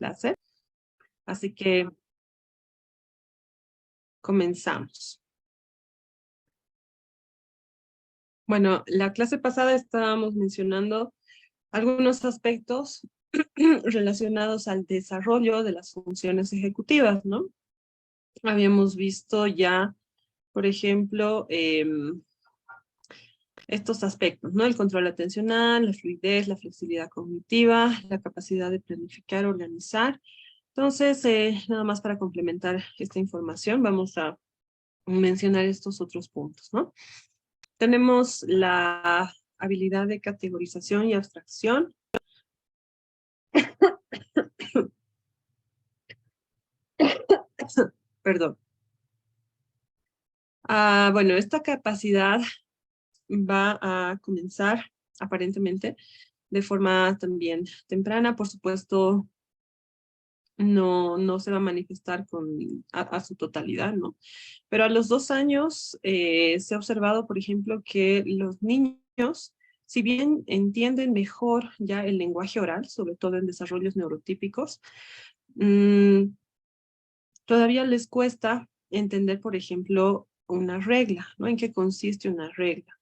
clase. Así que comenzamos. Bueno, la clase pasada estábamos mencionando algunos aspectos relacionados al desarrollo de las funciones ejecutivas, ¿no? Habíamos visto ya, por ejemplo, estos aspectos, ¿no? El control atencional, la fluidez, la flexibilidad cognitiva, la capacidad de planificar, organizar. Entonces, nada más para complementar esta información, vamos a mencionar estos otros puntos, ¿no? Tenemos la habilidad de categorización y abstracción. Perdón. Bueno, esta capacidad va a comenzar aparentemente de forma también temprana. Por supuesto, no se va a manifestar a su totalidad, ¿no? Pero a los 2 años se ha observado, por ejemplo, que los niños, si bien entienden mejor ya el lenguaje oral, sobre todo en desarrollos neurotípicos, todavía les cuesta entender, por ejemplo, una regla, ¿no? ¿En qué consiste una regla?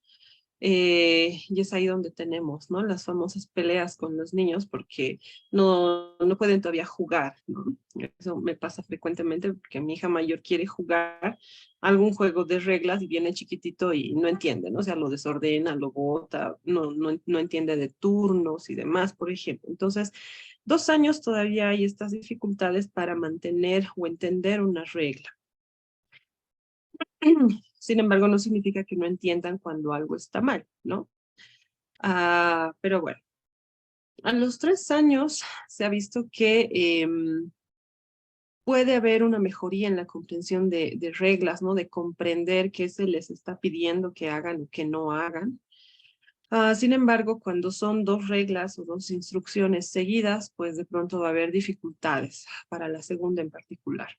Y es ahí donde tenemos, ¿no? Las famosas peleas con los niños porque no pueden todavía jugar, ¿no? Eso me pasa frecuentemente porque mi hija mayor quiere jugar algún juego de reglas y viene chiquitito y no entiende, ¿no? O sea, lo desordena, lo bota, no entiende de turnos y demás, por ejemplo. Entonces, 2 años todavía hay estas dificultades para mantener o entender una regla. Sin embargo, no significa que no entiendan cuando algo está mal, ¿no? Pero bueno, a los 3 años se ha visto que puede haber una mejoría en la comprensión de reglas, ¿no? De comprender qué se les está pidiendo que hagan o que no hagan. Sin embargo, cuando son 2 reglas o 2 instrucciones seguidas, pues de pronto va a haber dificultades para la segunda en particular.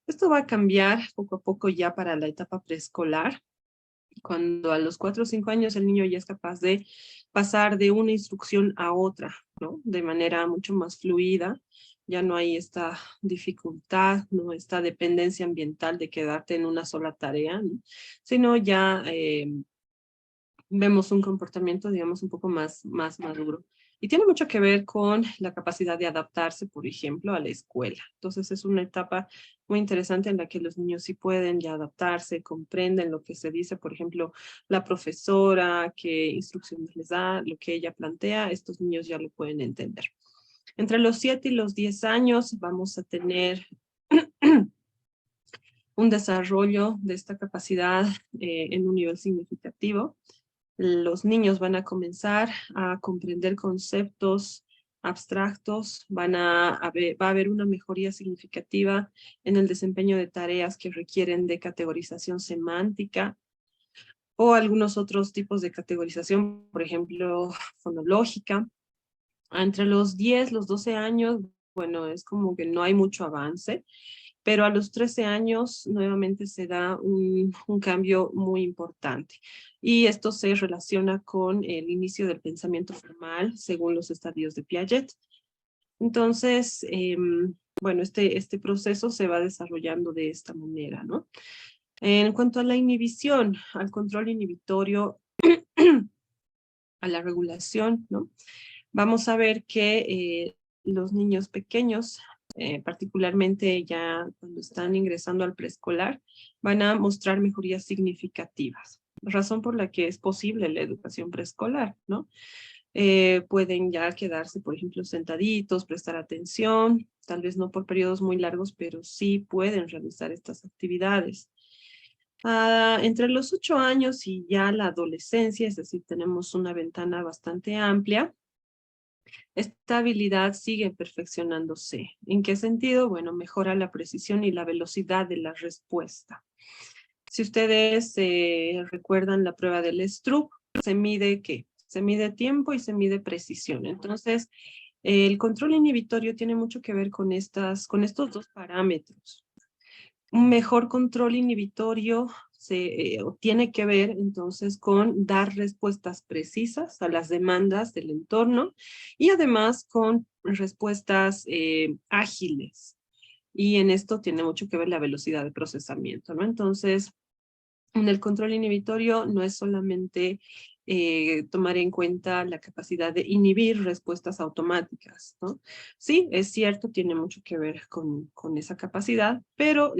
Esto va a cambiar poco a poco ya para la etapa preescolar, cuando a los 4 o 5 años el niño ya es capaz de pasar de una instrucción a otra, ¿no? De manera mucho más fluida. Ya no hay esta dificultad, ¿no? Esta dependencia ambiental de quedarte en una sola tarea, ¿no? Sino ya vemos un comportamiento, digamos, un poco más maduro. Y tiene mucho que ver con la capacidad de adaptarse, por ejemplo, a la escuela. Entonces es una etapa muy interesante en la que los niños sí pueden ya adaptarse, comprenden lo que se dice, por ejemplo, la profesora, qué instrucciones les da, lo que ella plantea, estos niños ya lo pueden entender. Entre los 7 y los 10 años vamos a tener un desarrollo de esta capacidad en un nivel significativo. Los niños van a comenzar a comprender conceptos abstractos, va a haber una mejoría significativa en el desempeño de tareas que requieren de categorización semántica o algunos otros tipos de categorización, por ejemplo, fonológica. Entre los 10, los 12 años, bueno, es como que no hay mucho avance, pero a los 13 años nuevamente se da un cambio muy importante. Y esto se relaciona con el inicio del pensamiento formal según los estadios de Piaget. Entonces, bueno, este proceso se va desarrollando de esta manera, ¿no? En cuanto a la inhibición, al control inhibitorio, a la regulación, ¿no? Vamos a ver que los niños pequeños, particularmente ya cuando están ingresando al preescolar, van a mostrar mejorías significativas. Razón por la que es posible la educación preescolar, ¿no? Pueden ya quedarse, por ejemplo, sentaditos, prestar atención, tal vez no por periodos muy largos, pero sí pueden realizar estas actividades. Entre los 8 años y ya la adolescencia, es decir, tenemos una ventana bastante amplia, esta habilidad sigue perfeccionándose. ¿En qué sentido? Bueno, mejora la precisión y la velocidad de la respuesta. Si ustedes recuerdan la prueba del Stroop, se mide ¿qué? Se mide tiempo y se mide precisión. Entonces, el control inhibitorio tiene mucho que ver con estos 2 parámetros. Un mejor control inhibitorio o tiene que ver entonces con dar respuestas precisas a las demandas del entorno y además con respuestas ágiles. Y en esto tiene mucho que ver la velocidad de procesamiento, ¿no? Entonces, en el control inhibitorio no es solamente tomar en cuenta la capacidad de inhibir respuestas automáticas, ¿no? Sí, es cierto, tiene mucho que ver con esa capacidad, pero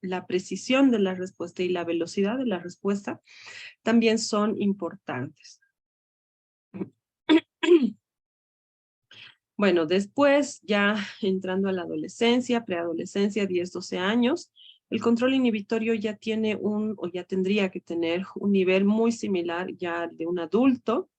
la precisión de la respuesta y la velocidad de la respuesta también son importantes. Bueno, después ya entrando a la adolescencia, preadolescencia, 10, 12 años, el control inhibitorio ya tiene o ya tendría que tener un nivel muy similar ya de un adulto.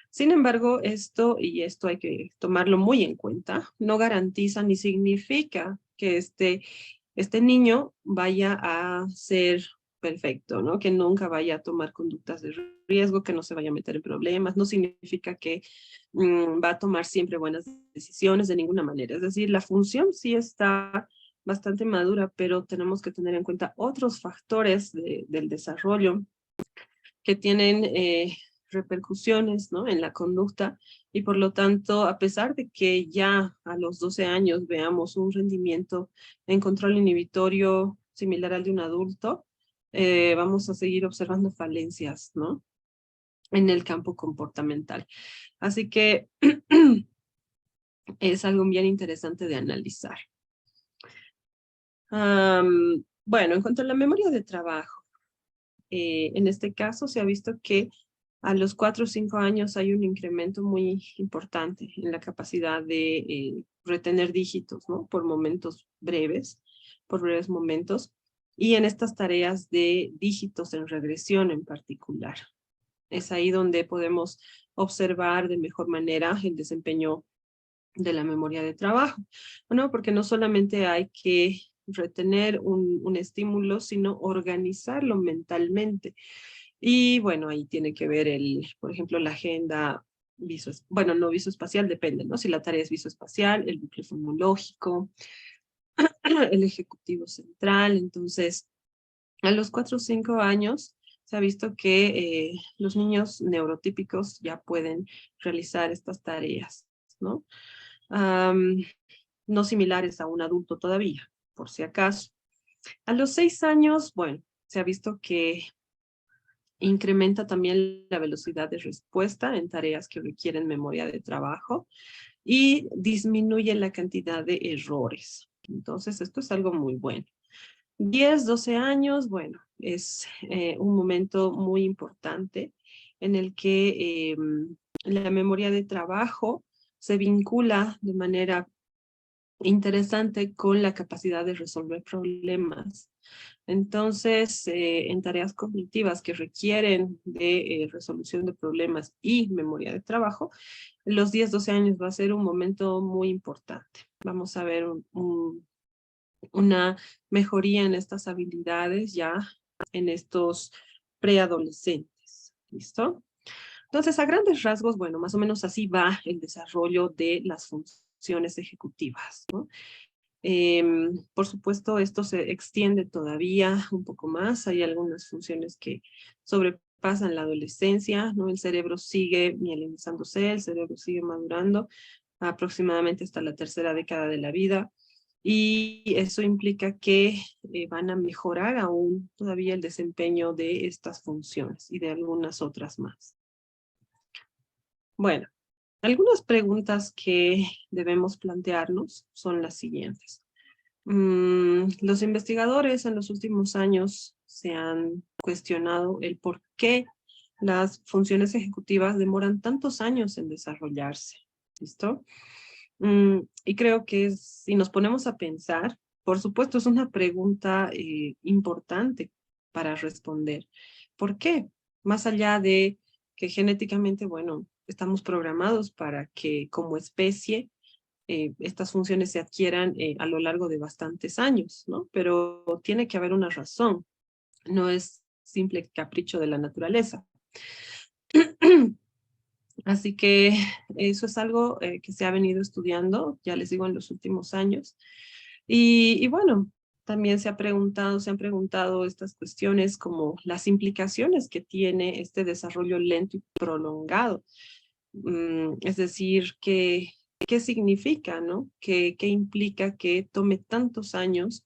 Sin embargo, esto hay que tomarlo muy en cuenta, no garantiza ni significa que este niño vaya a ser perfecto, ¿no? Que nunca vaya a tomar conductas de riesgo, que no se vaya a meter en problemas, no significa que va a tomar siempre buenas decisiones de ninguna manera. Es decir, la función sí está bastante madura, pero tenemos que tener en cuenta otros factores del desarrollo que tienen repercusiones, ¿no? En la conducta y por lo tanto, a pesar de que ya a los 12 años veamos un rendimiento en control inhibitorio similar al de un adulto, vamos a seguir observando falencias, ¿no? En el campo comportamental. Así que es algo bien interesante de analizar. Bueno, en cuanto a la memoria de trabajo, en este caso se ha visto que a los 4 o 5 años hay un incremento muy importante en la capacidad de retener dígitos, ¿no? Por breves momentos, y en estas tareas de dígitos en regresión en particular. Es ahí donde podemos observar de mejor manera el desempeño de la memoria de trabajo, ¿no? Porque no solamente hay que retener un estímulo, sino organizarlo mentalmente. Y bueno, ahí tiene que ver por ejemplo, la agenda bueno, no visoespacial, depende, ¿no? Si la tarea es visoespacial, el bucle fonológico, el ejecutivo central. Entonces, a los 4 o 5 años se ha visto que los niños neurotípicos ya pueden realizar estas tareas, ¿no? No similares a un adulto todavía, por si acaso. A los 6 años, bueno, se ha visto que incrementa también la velocidad de respuesta en tareas que requieren memoria de trabajo y disminuye la cantidad de errores. Entonces, esto es algo muy bueno. 10, 12 años, bueno, es un momento muy importante en el que la memoria de trabajo se vincula de manera interesante con la capacidad de resolver problemas. Entonces, en tareas cognitivas que requieren de resolución de problemas y memoria de trabajo, los 10, 12 años va a ser un momento muy importante. Vamos a ver una mejoría en estas habilidades ya en estos preadolescentes. ¿Listo? Entonces, a grandes rasgos, bueno, más o menos así va el desarrollo de las funciones ejecutivas, ¿no? Por supuesto, esto se extiende todavía un poco más. Hay algunas funciones que sobrepasan la adolescencia, ¿no? El cerebro sigue mielinizándose, el cerebro sigue madurando aproximadamente hasta la tercera década de la vida. Y eso implica que van a mejorar aún todavía el desempeño de estas funciones y de algunas otras más. Bueno, algunas preguntas que debemos plantearnos son las siguientes. Los investigadores en los últimos años se han cuestionado el por qué las funciones ejecutivas demoran tantos años en desarrollarse. ¿Listo? Y creo que si nos ponemos a pensar, por supuesto es una pregunta importante para responder. ¿Por qué? Más allá de que genéticamente, bueno, estamos programados para que como especie estas funciones se adquieran a lo largo de bastantes años, ¿no? Pero tiene que haber una razón, no es simple capricho de la naturaleza. Así que eso es algo que se ha venido estudiando, ya les digo, en los últimos años. Y bueno, También se han preguntado estas cuestiones como las implicaciones que tiene este desarrollo lento y prolongado. Es decir, ¿qué significa, no? ¿Qué implica que tome tantos años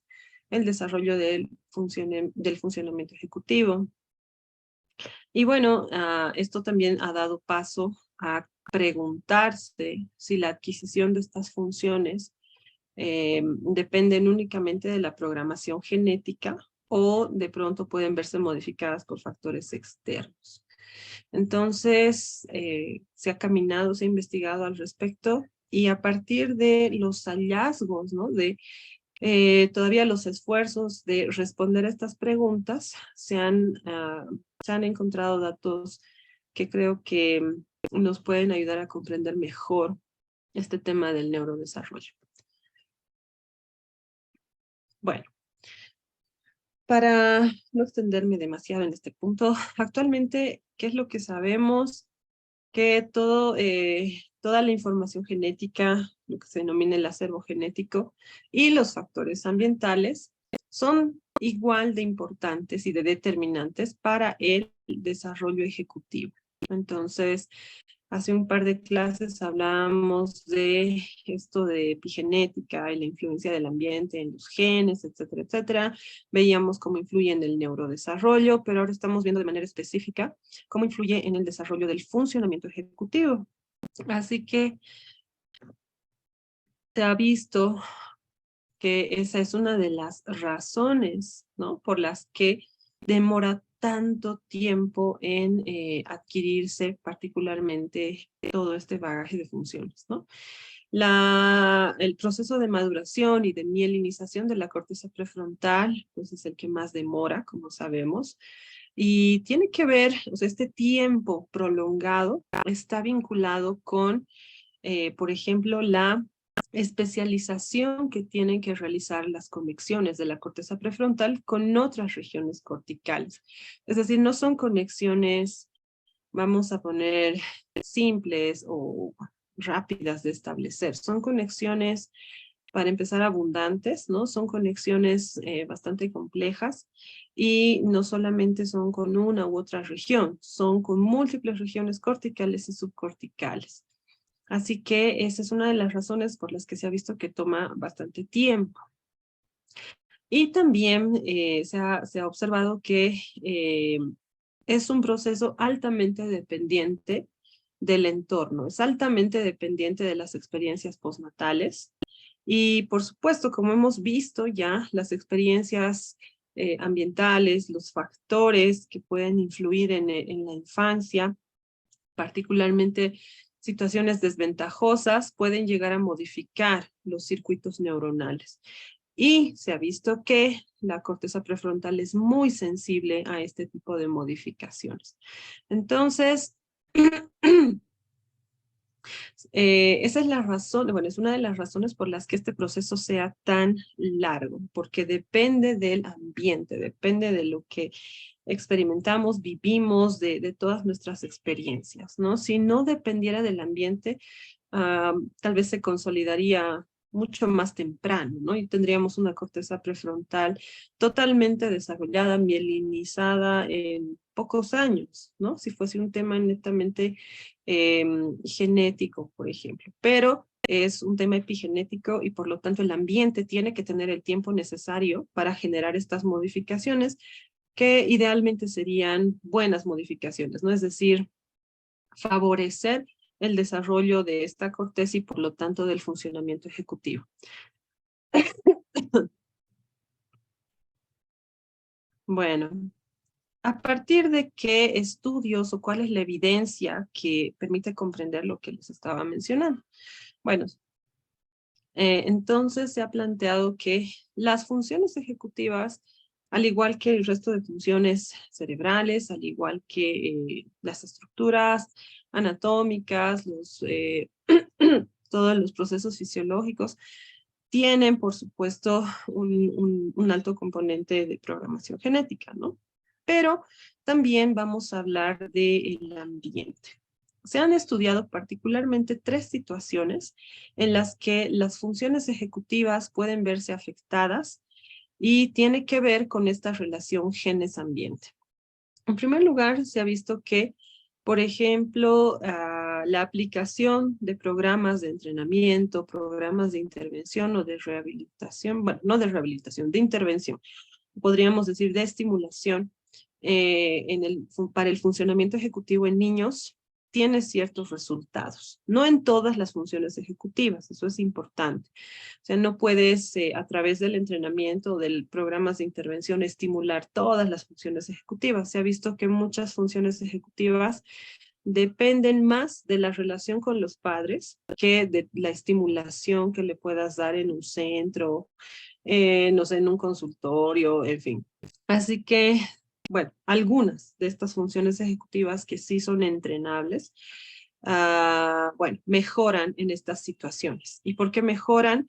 el desarrollo del funcionamiento ejecutivo? Y bueno, esto también ha dado paso a preguntarse si la adquisición de estas funciones dependen únicamente de la programación genética o de pronto pueden verse modificadas por factores externos. Entonces, se ha caminado, se ha investigado al respecto y a partir de los hallazgos, ¿no? De todavía los esfuerzos de responder a estas preguntas, se han encontrado datos que creo que nos pueden ayudar a comprender mejor este tema del neurodesarrollo. Bueno, para no extenderme demasiado en este punto, actualmente, ¿qué es lo que sabemos? Que toda la información genética, lo que se denomina el acervo genético, y los factores ambientales son igual de importantes y de determinantes para el desarrollo ejecutivo. Entonces, hace un par de clases hablábamos de esto de epigenética y la influencia del ambiente en los genes, etcétera, etcétera. Veíamos cómo influye en el neurodesarrollo, pero ahora estamos viendo de manera específica cómo influye en el desarrollo del funcionamiento ejecutivo. Así que se ha visto que esa es una de las razones, ¿no? Por las que demora tanto tiempo en adquirirse particularmente todo este bagaje de funciones, ¿no? El proceso de maduración y de mielinización de la corteza prefrontal, pues es el que más demora, como sabemos, y tiene que ver, o sea, este tiempo prolongado está vinculado con, por ejemplo, la especialización que tienen que realizar las conexiones de la corteza prefrontal con otras regiones corticales. Es decir, no son conexiones, vamos a poner, simples o rápidas de establecer. Son conexiones, para empezar, abundantes, ¿no? Son conexiones bastante complejas y no solamente son con una u otra región, son con múltiples regiones corticales y subcorticales. Así que esa es una de las razones por las que se ha visto que toma bastante tiempo. Y también se ha observado que es un proceso altamente dependiente del entorno, es altamente dependiente de las experiencias postnatales. Y por supuesto, como hemos visto ya, las experiencias ambientales, los factores que pueden influir en la infancia, particularmente situaciones desventajosas, pueden llegar a modificar los circuitos neuronales. Y se ha visto que la corteza prefrontal es muy sensible a este tipo de modificaciones. Entonces, esa es la razón, bueno, es una de las razones por las que este proceso sea tan largo, porque depende del ambiente, depende de lo que experimentamos, vivimos, de todas nuestras experiencias, ¿no? Si no dependiera del ambiente, tal vez se consolidaría mucho más temprano, ¿no? Y tendríamos una corteza prefrontal totalmente desarrollada, mielinizada en pocos años, ¿no? Si fuese un tema netamente genético, por ejemplo. Pero es un tema epigenético y por lo tanto el ambiente tiene que tener el tiempo necesario para generar estas modificaciones que idealmente serían buenas modificaciones, ¿no? Es decir, favorecer el desarrollo de esta corteza y por lo tanto del funcionamiento ejecutivo. Bueno, ¿a partir de qué estudios o cuál es la evidencia que permite comprender lo que les estaba mencionando? Bueno, entonces se ha planteado que las funciones ejecutivas, al igual que el resto de funciones cerebrales, al igual que las estructuras anatómicas, todos los procesos fisiológicos, tienen, por supuesto, un alto componente de programación genética, ¿no? Pero también vamos a hablar del ambiente. Se han estudiado particularmente 3 situaciones en las que las funciones ejecutivas pueden verse afectadas y tiene que ver con esta relación genes-ambiente. En primer lugar, se ha visto que, por ejemplo, la aplicación de programas de entrenamiento, programas de intervención o de rehabilitación, bueno, no de rehabilitación, de intervención, podríamos decir de estimulación para el funcionamiento ejecutivo en niños, tiene ciertos resultados. No en todas las funciones ejecutivas, eso es importante. O sea, no puedes a través del entrenamiento o del programas de intervención estimular todas las funciones ejecutivas. Se ha visto que muchas funciones ejecutivas dependen más de la relación con los padres que de la estimulación que le puedas dar en un centro, no sé, en un consultorio, en fin. Así que, bueno, algunas de estas funciones ejecutivas que sí son entrenables, bueno, mejoran en estas situaciones. ¿Y por qué mejoran?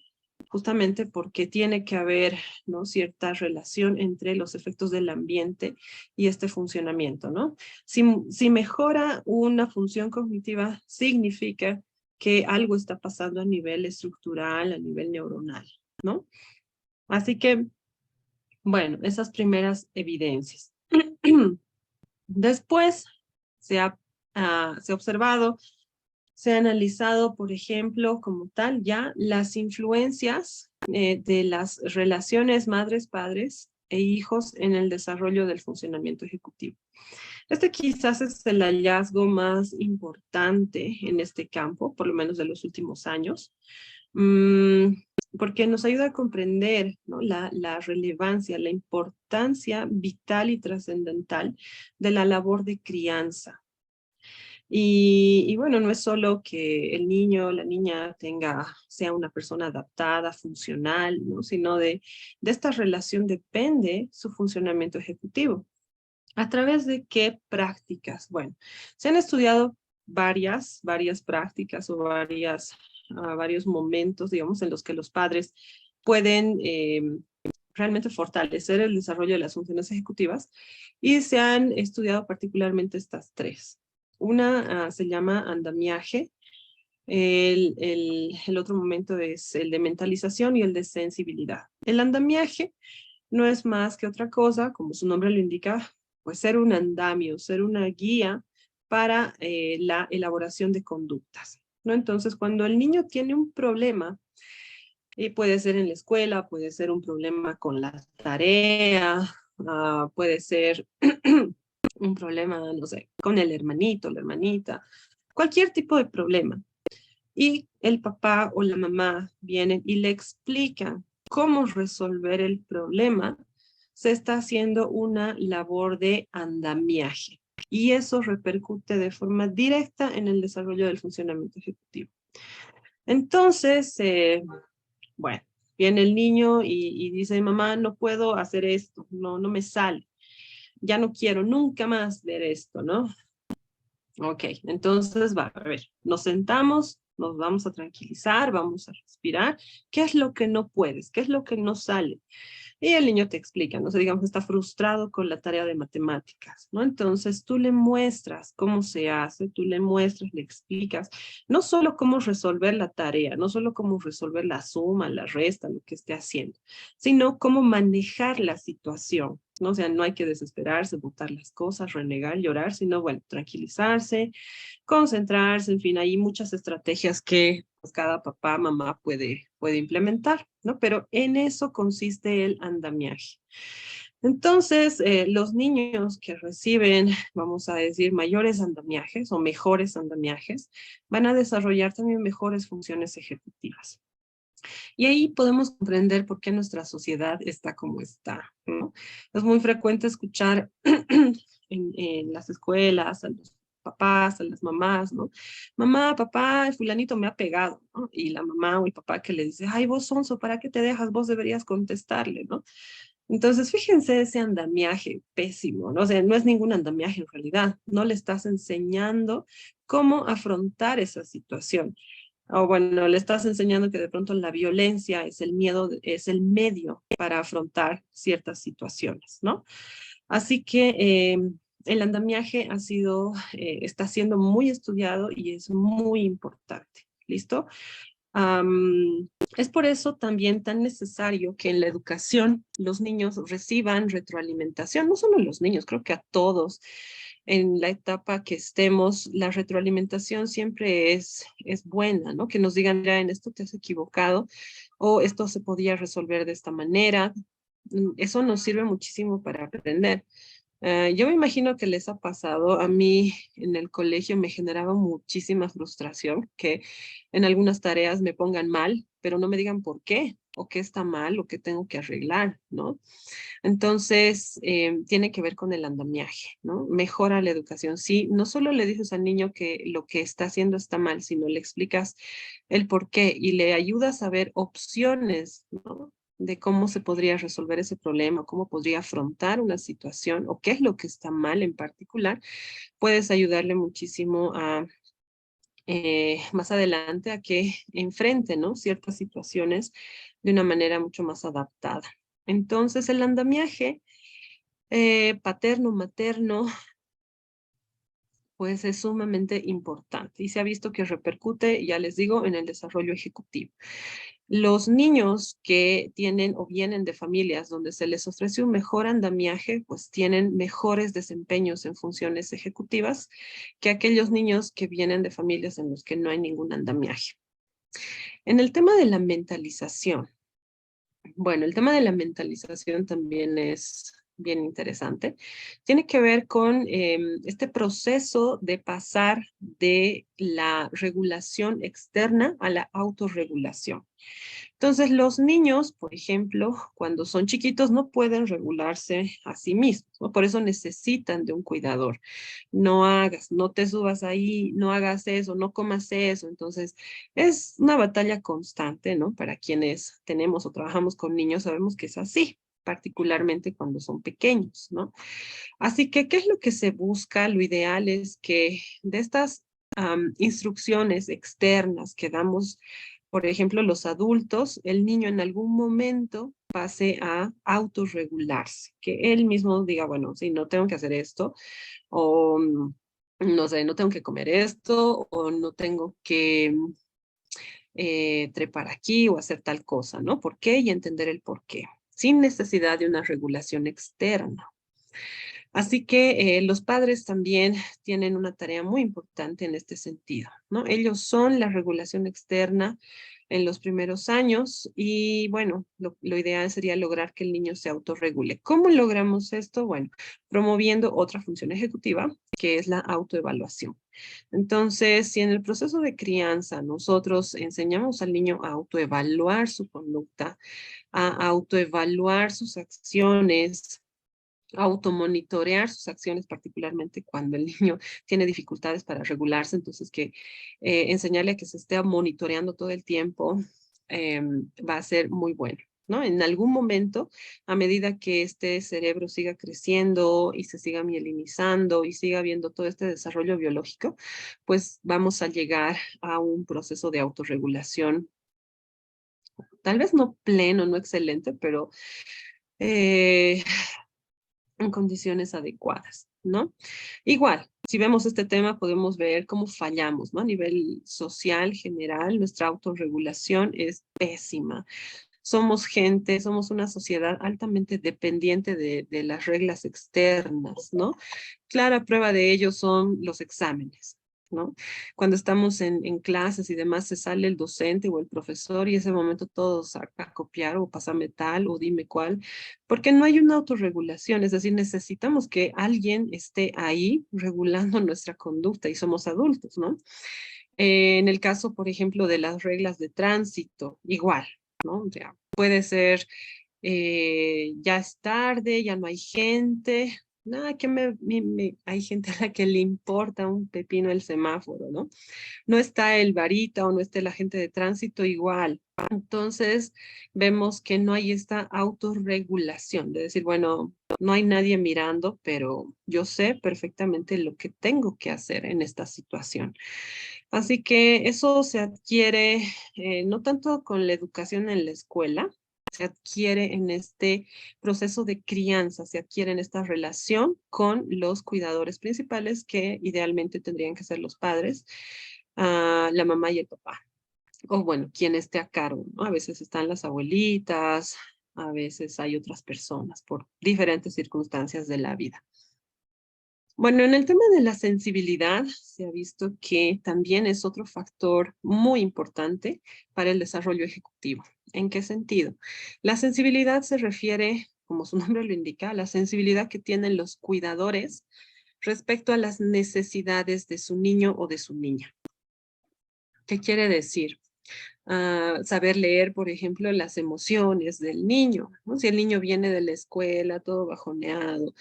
Justamente porque tiene que haber, ¿no?, cierta relación entre los efectos del ambiente y este funcionamiento, ¿no? Si mejora una función cognitiva, significa que algo está pasando a nivel estructural, a nivel neuronal, ¿no? Así que, bueno, esas primeras evidencias. Después se ha observado, se ha analizado, por ejemplo, como tal, ya las influencias de las relaciones madres-padres e hijos en el desarrollo del funcionamiento ejecutivo. Este quizás es el hallazgo más importante en este campo, por lo menos de los últimos años, porque nos ayuda a comprender, ¿no?, la relevancia, la importancia vital y trascendental de la labor de crianza. Y bueno, no es solo que el niño o la niña sea una persona adaptada, funcional, ¿no?, sino de esta relación depende su funcionamiento ejecutivo. ¿A través de qué prácticas? Bueno, se han estudiado varias prácticas o varios momentos, digamos, en los que los padres pueden realmente fortalecer el desarrollo de las funciones ejecutivas, y se han estudiado particularmente estas tres. Una se llama andamiaje, el otro momento es el de mentalización y el de sensibilidad. El andamiaje no es más que otra cosa, como su nombre lo indica, pues ser un andamio, ser una guía para la elaboración de conductas, ¿no? Entonces, cuando el niño tiene un problema, y puede ser en la escuela, puede ser un problema con la tarea, puede ser un problema, no sé, con el hermanito, la hermanita, cualquier tipo de problema. Y el papá o la mamá vienen y le explican cómo resolver el problema, se está haciendo una labor de andamiaje. Y eso repercute de forma directa en el desarrollo del funcionamiento ejecutivo. Entonces, bueno, viene el niño y dice, mamá, no puedo hacer esto, no me sale, ya no quiero nunca más ver esto, ¿no? Ok, entonces va, a ver, nos sentamos, nos vamos a tranquilizar, vamos a respirar. ¿Qué es lo que no puedes? ¿Qué es lo que no sale? Y el niño te explica, ¿no? O sea, digamos, está frustrado con la tarea de matemáticas, ¿no? Entonces tú le muestras cómo se hace, tú le muestras, le explicas, no solo cómo resolver la tarea, no solo cómo resolver la suma, la resta, lo que esté haciendo, sino cómo manejar la situación, ¿no? O sea, no hay que desesperarse, botar las cosas, renegar, llorar, sino, bueno, tranquilizarse, concentrarse, en fin, hay muchas estrategias que pues, cada papá, mamá puede implementar, ¿no? Pero en eso consiste el andamiaje. Entonces, los niños que reciben, vamos a decir, mayores andamiajes o mejores andamiajes, van a desarrollar también mejores funciones ejecutivas. Y ahí podemos comprender por qué nuestra sociedad está como está, ¿no? Es muy frecuente escuchar en las escuelas, a los papás, a las mamás, ¿no? Mamá, papá, el fulanito me ha pegado, ¿no? Y la mamá o el papá que le dice, ay, vos sonso, ¿para qué te dejas? Vos deberías contestarle, ¿no? Entonces, fíjense ese andamiaje pésimo, ¿no? O sea, no es ningún andamiaje en realidad, no le estás enseñando cómo afrontar esa situación. O bueno, le estás enseñando que de pronto la violencia es el miedo, es el medio para afrontar ciertas situaciones, ¿no? Así que el andamiaje está siendo muy estudiado y es muy importante. ¿Listo? Es por eso también tan necesario que en la educación los niños reciban retroalimentación, no solo los niños, creo que a todos en la etapa que estemos, la retroalimentación siempre es buena, ¿no? Que nos digan, ya en esto te has equivocado o esto se podía resolver de esta manera. Eso nos sirve muchísimo para aprender. Yo me imagino que les ha pasado, a mí en el colegio me generaba muchísima frustración que en algunas tareas me pongan mal, pero no me digan por qué, o qué está mal, o qué tengo que arreglar, ¿no? Entonces, tiene que ver con el andamiaje, ¿no? Mejora la educación. Sí, no solo le dices al niño que lo que está haciendo está mal, sino le explicas el por qué y le ayudas a ver opciones, ¿no? De cómo se podría resolver ese problema, cómo podría afrontar una situación o qué es lo que está mal en particular, puedes ayudarle muchísimo a más adelante a que enfrente, ¿no? Ciertas situaciones de una manera mucho más adaptada. Entonces, el andamiaje paterno, materno, pues es sumamente importante y se ha visto que repercute, ya les digo, en el desarrollo ejecutivo. Los niños que tienen o vienen de familias donde se les ofrece un mejor andamiaje, pues tienen mejores desempeños en funciones ejecutivas que aquellos niños que vienen de familias en los que no hay ningún andamiaje. En el tema de la mentalización, bueno, el tema de la mentalización también es bien interesante. Tiene que ver con este proceso de pasar de la regulación externa a la autorregulación. Entonces, los niños, por ejemplo, cuando son chiquitos, no pueden regularse a sí mismos, ¿no? Por eso necesitan de un cuidador. No hagas, no te subas ahí, no hagas eso, no comas eso. Entonces, es una batalla constante, ¿no? Para quienes tenemos o trabajamos con niños, sabemos que es así, particularmente cuando son pequeños, ¿no? Así que, ¿qué es lo que se busca? Lo ideal es que de estas instrucciones externas que damos, por ejemplo, los adultos, el niño en algún momento pase a autorregularse, que él mismo diga, bueno, sí, no tengo que hacer esto, o no sé, no tengo que comer esto, o no tengo que trepar aquí o hacer tal cosa, ¿no? ¿Por qué? Y entender el por qué, sin necesidad de una regulación externa. Así que los padres también tienen una tarea muy importante en este sentido, ¿no? Ellos son la regulación externa en los primeros años y bueno, lo ideal sería lograr que el niño se autorregule. ¿Cómo logramos esto? Bueno, promoviendo otra función ejecutiva, que es la autoevaluación. Entonces, si en el proceso de crianza nosotros enseñamos al niño a autoevaluar su conducta, a autoevaluar sus acciones, automonitorear sus acciones, particularmente cuando el niño tiene dificultades para regularse, entonces que enseñarle a que se esté monitoreando todo el tiempo va a ser muy bueno, ¿no? En algún momento, a medida que este cerebro siga creciendo y se siga mielinizando y siga viendo todo este desarrollo biológico, pues vamos a llegar a un proceso de autorregulación, tal vez no pleno, no excelente, pero eh, en condiciones adecuadas, ¿no? Igual, si vemos este tema, podemos ver cómo fallamos, ¿no? A nivel social, general, nuestra autorregulación es pésima. Somos gente, somos una sociedad altamente dependiente de las reglas externas, ¿no? Clara prueba de ello son los exámenes, ¿no? Cuando estamos en clases y demás, se sale el docente o el profesor y ese momento todos a copiar o pásame tal o dime cuál, porque no hay una autorregulación, es decir, necesitamos que alguien esté ahí regulando nuestra conducta y somos adultos, ¿no? En el caso, por ejemplo, de las reglas de tránsito, igual, ¿no? O sea, puede ser ya es tarde, ya no hay gente, nada que hay gente a la que le importa un pepino el semáforo, ¿no? No está el varita o no está el agente de tránsito igual. Entonces vemos que no hay esta autorregulación, de decir, bueno, no hay nadie mirando, pero yo sé perfectamente lo que tengo que hacer en esta situación. Así que eso se adquiere no tanto con la educación en la escuela, se adquiere en este proceso de crianza, se adquiere en esta relación con los cuidadores principales que idealmente tendrían que ser los padres, la mamá y el papá. o bueno, quien esté a cargo, ¿no? A veces están las abuelitas, a veces hay otras personas por diferentes circunstancias de la vida. Bueno, en el tema de la sensibilidad, se ha visto que también es otro factor muy importante para el desarrollo ejecutivo. ¿En qué sentido? La sensibilidad se refiere, como su nombre lo indica, a la sensibilidad que tienen los cuidadores respecto a las necesidades de su niño o de su niña. ¿Qué quiere decir? Saber leer, por ejemplo, las emociones del niño, ¿no? Si el niño viene de la escuela todo bajoneado,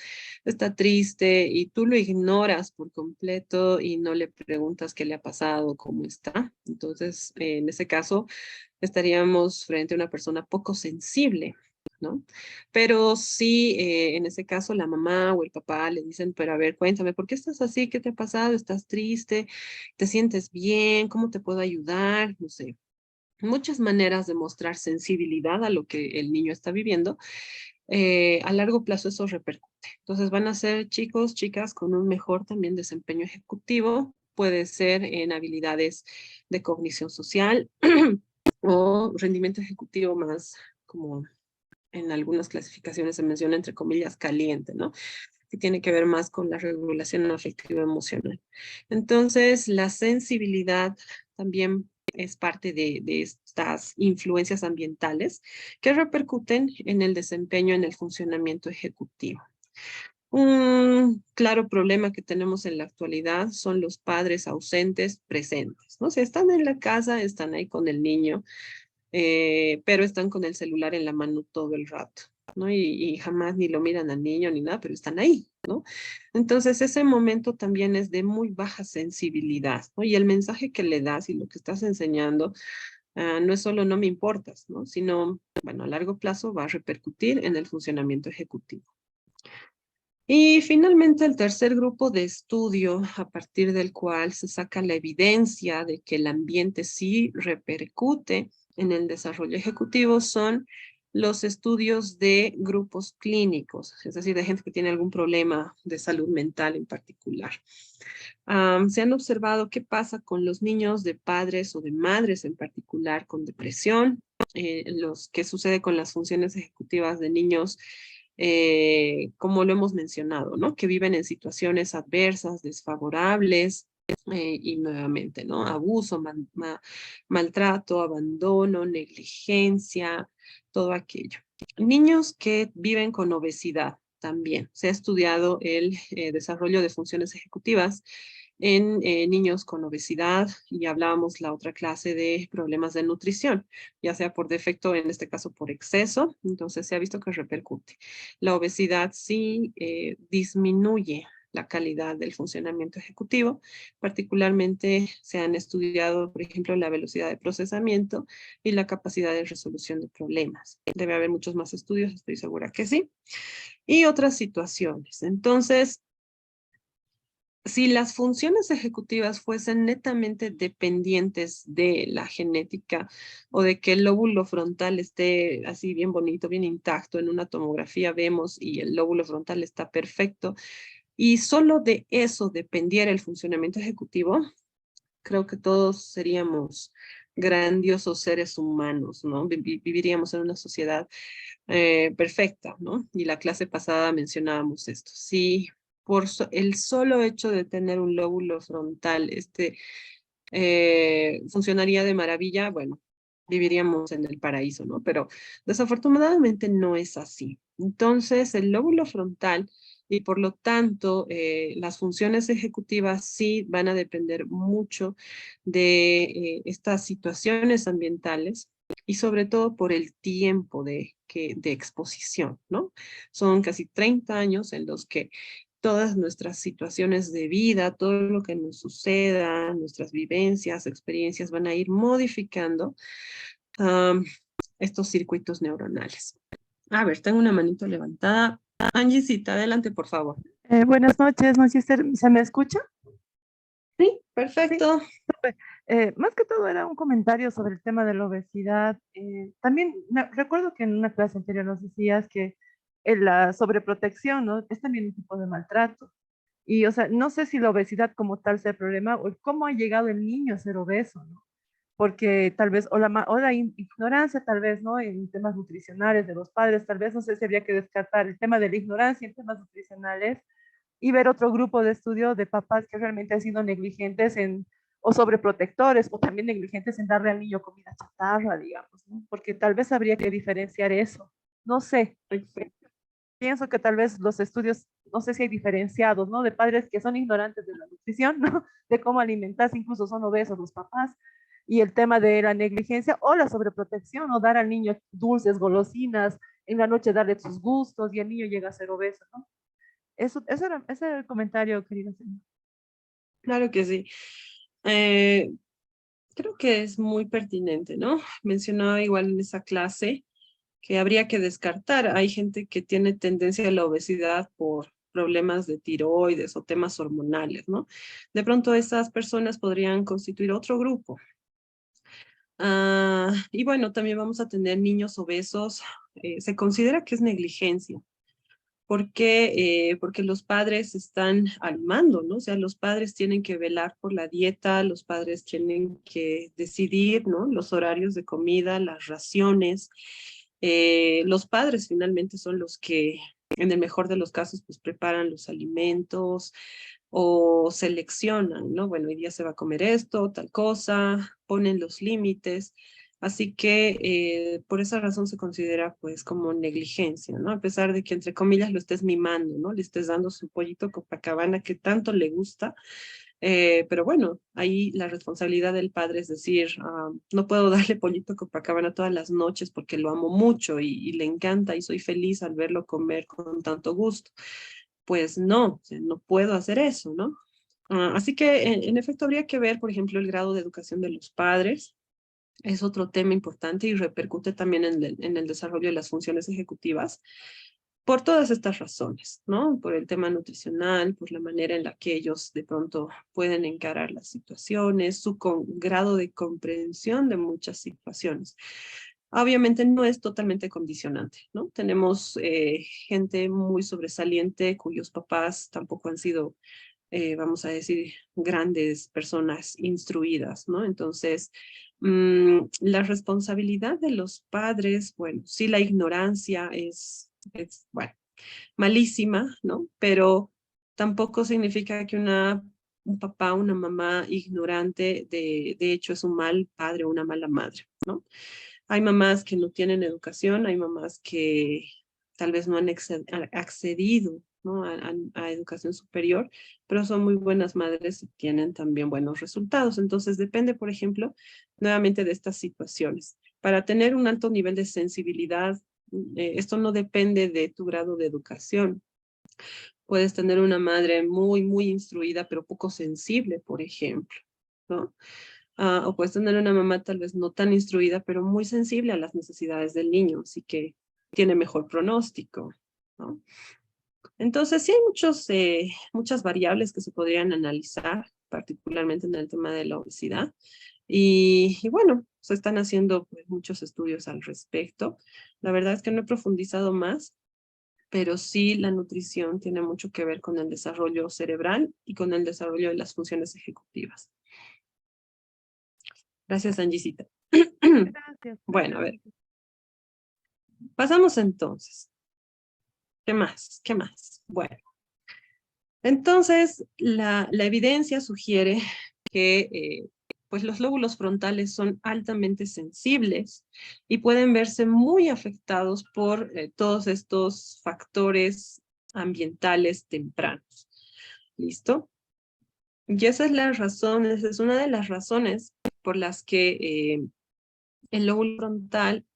está triste y tú lo ignoras por completo y no le preguntas qué le ha pasado, cómo está, entonces en ese caso estaríamos frente a una persona poco sensible, ¿no? Pero sí, en ese caso la mamá o el papá le dicen, pero a ver, cuéntame, ¿por qué estás así? ¿Qué te ha pasado? ¿Estás triste? ¿Te sientes bien? ¿Cómo te puedo ayudar? No sé, muchas maneras de mostrar sensibilidad a lo que el niño está viviendo. A largo plazo eso repercute. Entonces van a ser chicos, chicas con un mejor también desempeño ejecutivo, puede ser en habilidades de cognición social o rendimiento ejecutivo más como en algunas clasificaciones se menciona entre comillas caliente, ¿no? Que tiene que ver más con la regulación afectiva emocional. Entonces, la sensibilidad también es parte de estas influencias ambientales que repercuten en el desempeño, en el funcionamiento ejecutivo. Un claro problema que tenemos en la actualidad son los padres ausentes presentes, ¿no? Si están en la casa, están ahí con el niño, pero están con el celular en la mano todo el rato, ¿no? Y jamás ni lo miran al niño ni nada, pero están ahí, ¿no? Entonces ese momento también es de muy baja sensibilidad, ¿no? Y el mensaje que le das y lo que estás enseñando no es solo no me importas, ¿no? Sino, bueno, a largo plazo va a repercutir en el funcionamiento ejecutivo. Y finalmente el tercer grupo de estudio a partir del cual se saca la evidencia de que el ambiente sí repercute en el desarrollo ejecutivo son los estudios de grupos clínicos, es decir, de gente que tiene algún problema de salud mental en particular. Se han observado qué pasa con los niños de padres o de madres en particular con depresión, los que sucede con las funciones ejecutivas de niños como lo hemos mencionado, ¿no? Que viven en situaciones adversas, desfavorables, y nuevamente, ¿no? Abuso, maltrato, abandono, negligencia, todo aquello. Niños que viven con obesidad también. Se ha estudiado el desarrollo de funciones ejecutivas en niños con obesidad y hablábamos la otra clase de problemas de nutrición, ya sea por defecto, en este caso por exceso, entonces se ha visto que repercute. La obesidad sí disminuye la calidad del funcionamiento ejecutivo, particularmente se han estudiado, por ejemplo, la velocidad de procesamiento y la capacidad de resolución de problemas. Debe haber muchos más estudios, estoy segura que sí. Y otras situaciones. Entonces, si las funciones ejecutivas fuesen netamente dependientes de la genética o de que el lóbulo frontal esté así bien bonito, bien intacto, en una tomografía vemos y el lóbulo frontal está perfecto, y solo de eso dependiera el funcionamiento ejecutivo, creo que todos seríamos grandiosos seres humanos, ¿no? Viviríamos en una sociedad perfecta, ¿no? Y la clase pasada mencionábamos esto. Si por el solo hecho de tener un lóbulo frontal, funcionaría de maravilla, bueno, viviríamos en el paraíso, ¿no? Pero desafortunadamente no es así. Entonces, el lóbulo frontal y por lo tanto, las funciones ejecutivas sí van a depender mucho de estas situaciones ambientales y sobre todo por el tiempo de exposición, ¿no? Son casi 30 años en los que todas nuestras situaciones de vida, todo lo que nos suceda, nuestras vivencias, experiencias van a ir modificando um, estos circuitos neuronales. A ver, tengo una manito levantada. Angisita, adelante, por favor. Buenas noches, Magister. ¿Se me escucha? Sí, Sí. perfecto. Súper. Más que todo era un comentario sobre el tema de la obesidad. También recuerdo que en una clase anterior nos decías que la sobreprotección, ¿no? Es también un tipo de maltrato. Y, o sea, no sé si la obesidad como tal sea el problema o cómo ha llegado el niño a ser obeso, ¿no? porque tal vez, o la ignorancia tal vez, ¿no? En temas nutricionales de los padres, tal vez, no sé si habría que descartar el tema de la ignorancia en temas nutricionales y ver otro grupo de estudio de papás que realmente han sido negligentes en, o sobreprotectores, o también negligentes en darle al niño comida chatarra, digamos, ¿no? Porque tal vez habría que diferenciar eso. No sé, Perfecto. pienso que tal vez los estudios, no sé si hay diferenciados, ¿no? De padres que son ignorantes de la nutrición, ¿no? De cómo alimentarse, incluso son obesos los papás, y el tema de la negligencia o la sobreprotección, o dar al niño dulces, golosinas, en la noche darle sus gustos y el niño llega a ser obeso, ¿no? Ese era el comentario, querido señor. Claro que sí. Eh, Creo que es muy pertinente, ¿no? Mencionaba igual en esa clase que habría que descartar. Hay gente que tiene tendencia a la obesidad por problemas de tiroides o temas hormonales, ¿no? De pronto esas personas podrían constituir otro grupo. Y bueno, también vamos a tener niños obesos. Se considera que es negligencia. ¿Por qué? Porque los padres están al mando, ¿no? O sea, los padres tienen que velar por la dieta, los padres tienen que decidir, ¿no? Los horarios de comida, las raciones. Los padres finalmente son los que, en el mejor de los casos, pues preparan los alimentos o seleccionan, ¿no? Bueno, hoy día se va a comer esto, tal cosa, ponen los límites. Así que por esa razón se considera pues como negligencia, ¿no? A pesar de que entre comillas lo estés mimando, ¿no? Le estés dando su pollito Copacabana que tanto le gusta. Pero bueno, ahí la responsabilidad del padre es decir, no puedo darle pollito Copacabana todas las noches porque lo amo mucho y le encanta y soy feliz al verlo comer con tanto gusto. Pues no, o sea, no puedo hacer eso, ¿no? Así que en efecto habría que ver, por ejemplo, el grado de educación de los padres, es otro tema importante y repercute también en el desarrollo de las funciones ejecutivas por todas estas razones, ¿no? Por el tema nutricional, por la manera en la que ellos de pronto pueden encarar las situaciones, su grado de comprensión de muchas situaciones. Obviamente no es totalmente condicionante, ¿no? Tenemos gente muy sobresaliente cuyos papás tampoco han sido vamos a decir, grandes personas instruidas, ¿no? Entonces, la responsabilidad de los padres, bueno, sí la ignorancia es, bueno, malísima, ¿no? Pero tampoco significa que un papá, una mamá ignorante, de hecho, es un mal padre o una mala madre, ¿no? Hay mamás que no tienen educación, hay mamás que tal vez no han accedido, ¿no? A educación superior, pero son muy buenas madres y tienen también buenos resultados. Entonces depende, por ejemplo, nuevamente de estas situaciones. Para tener un alto nivel de sensibilidad, esto no depende de tu grado de educación. Puedes tener una madre muy, muy instruida, pero poco sensible, por ejemplo, ¿no? O puedes tener una mamá tal vez no tan instruida, pero muy sensible a las necesidades del niño, así que tiene mejor pronóstico, ¿no? Entonces, sí hay muchas variables que se podrían analizar, particularmente en el tema de la obesidad. Y bueno, se están haciendo pues, muchos estudios al respecto. La verdad es que no he profundizado más, pero sí la nutrición tiene mucho que ver con el desarrollo cerebral y con el desarrollo de las funciones ejecutivas. Gracias, Angisita. Gracias. Bueno, a ver, pasamos entonces. ¿Qué más? ¿Qué más? Bueno, entonces la evidencia sugiere que pues los lóbulos frontales son altamente sensibles y pueden verse muy afectados por todos estos factores ambientales tempranos. ¿Listo? Y esa es la razón, esa es una de las razones por las que el lóbulo frontal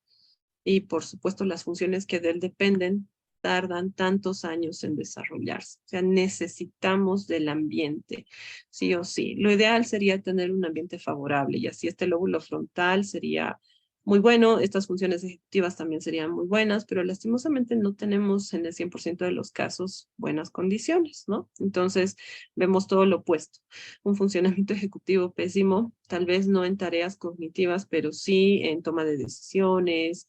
y por supuesto las funciones que de él dependen tardan tantos años en desarrollarse. O sea, necesitamos del ambiente, sí o sí. Lo ideal sería tener un ambiente favorable y así este lóbulo frontal sería muy bueno, estas funciones ejecutivas también serían muy buenas, pero lastimosamente no tenemos en el 100% de los casos buenas condiciones, ¿no? Entonces vemos todo lo opuesto. Un funcionamiento ejecutivo pésimo, tal vez no en tareas cognitivas, pero sí en toma de decisiones,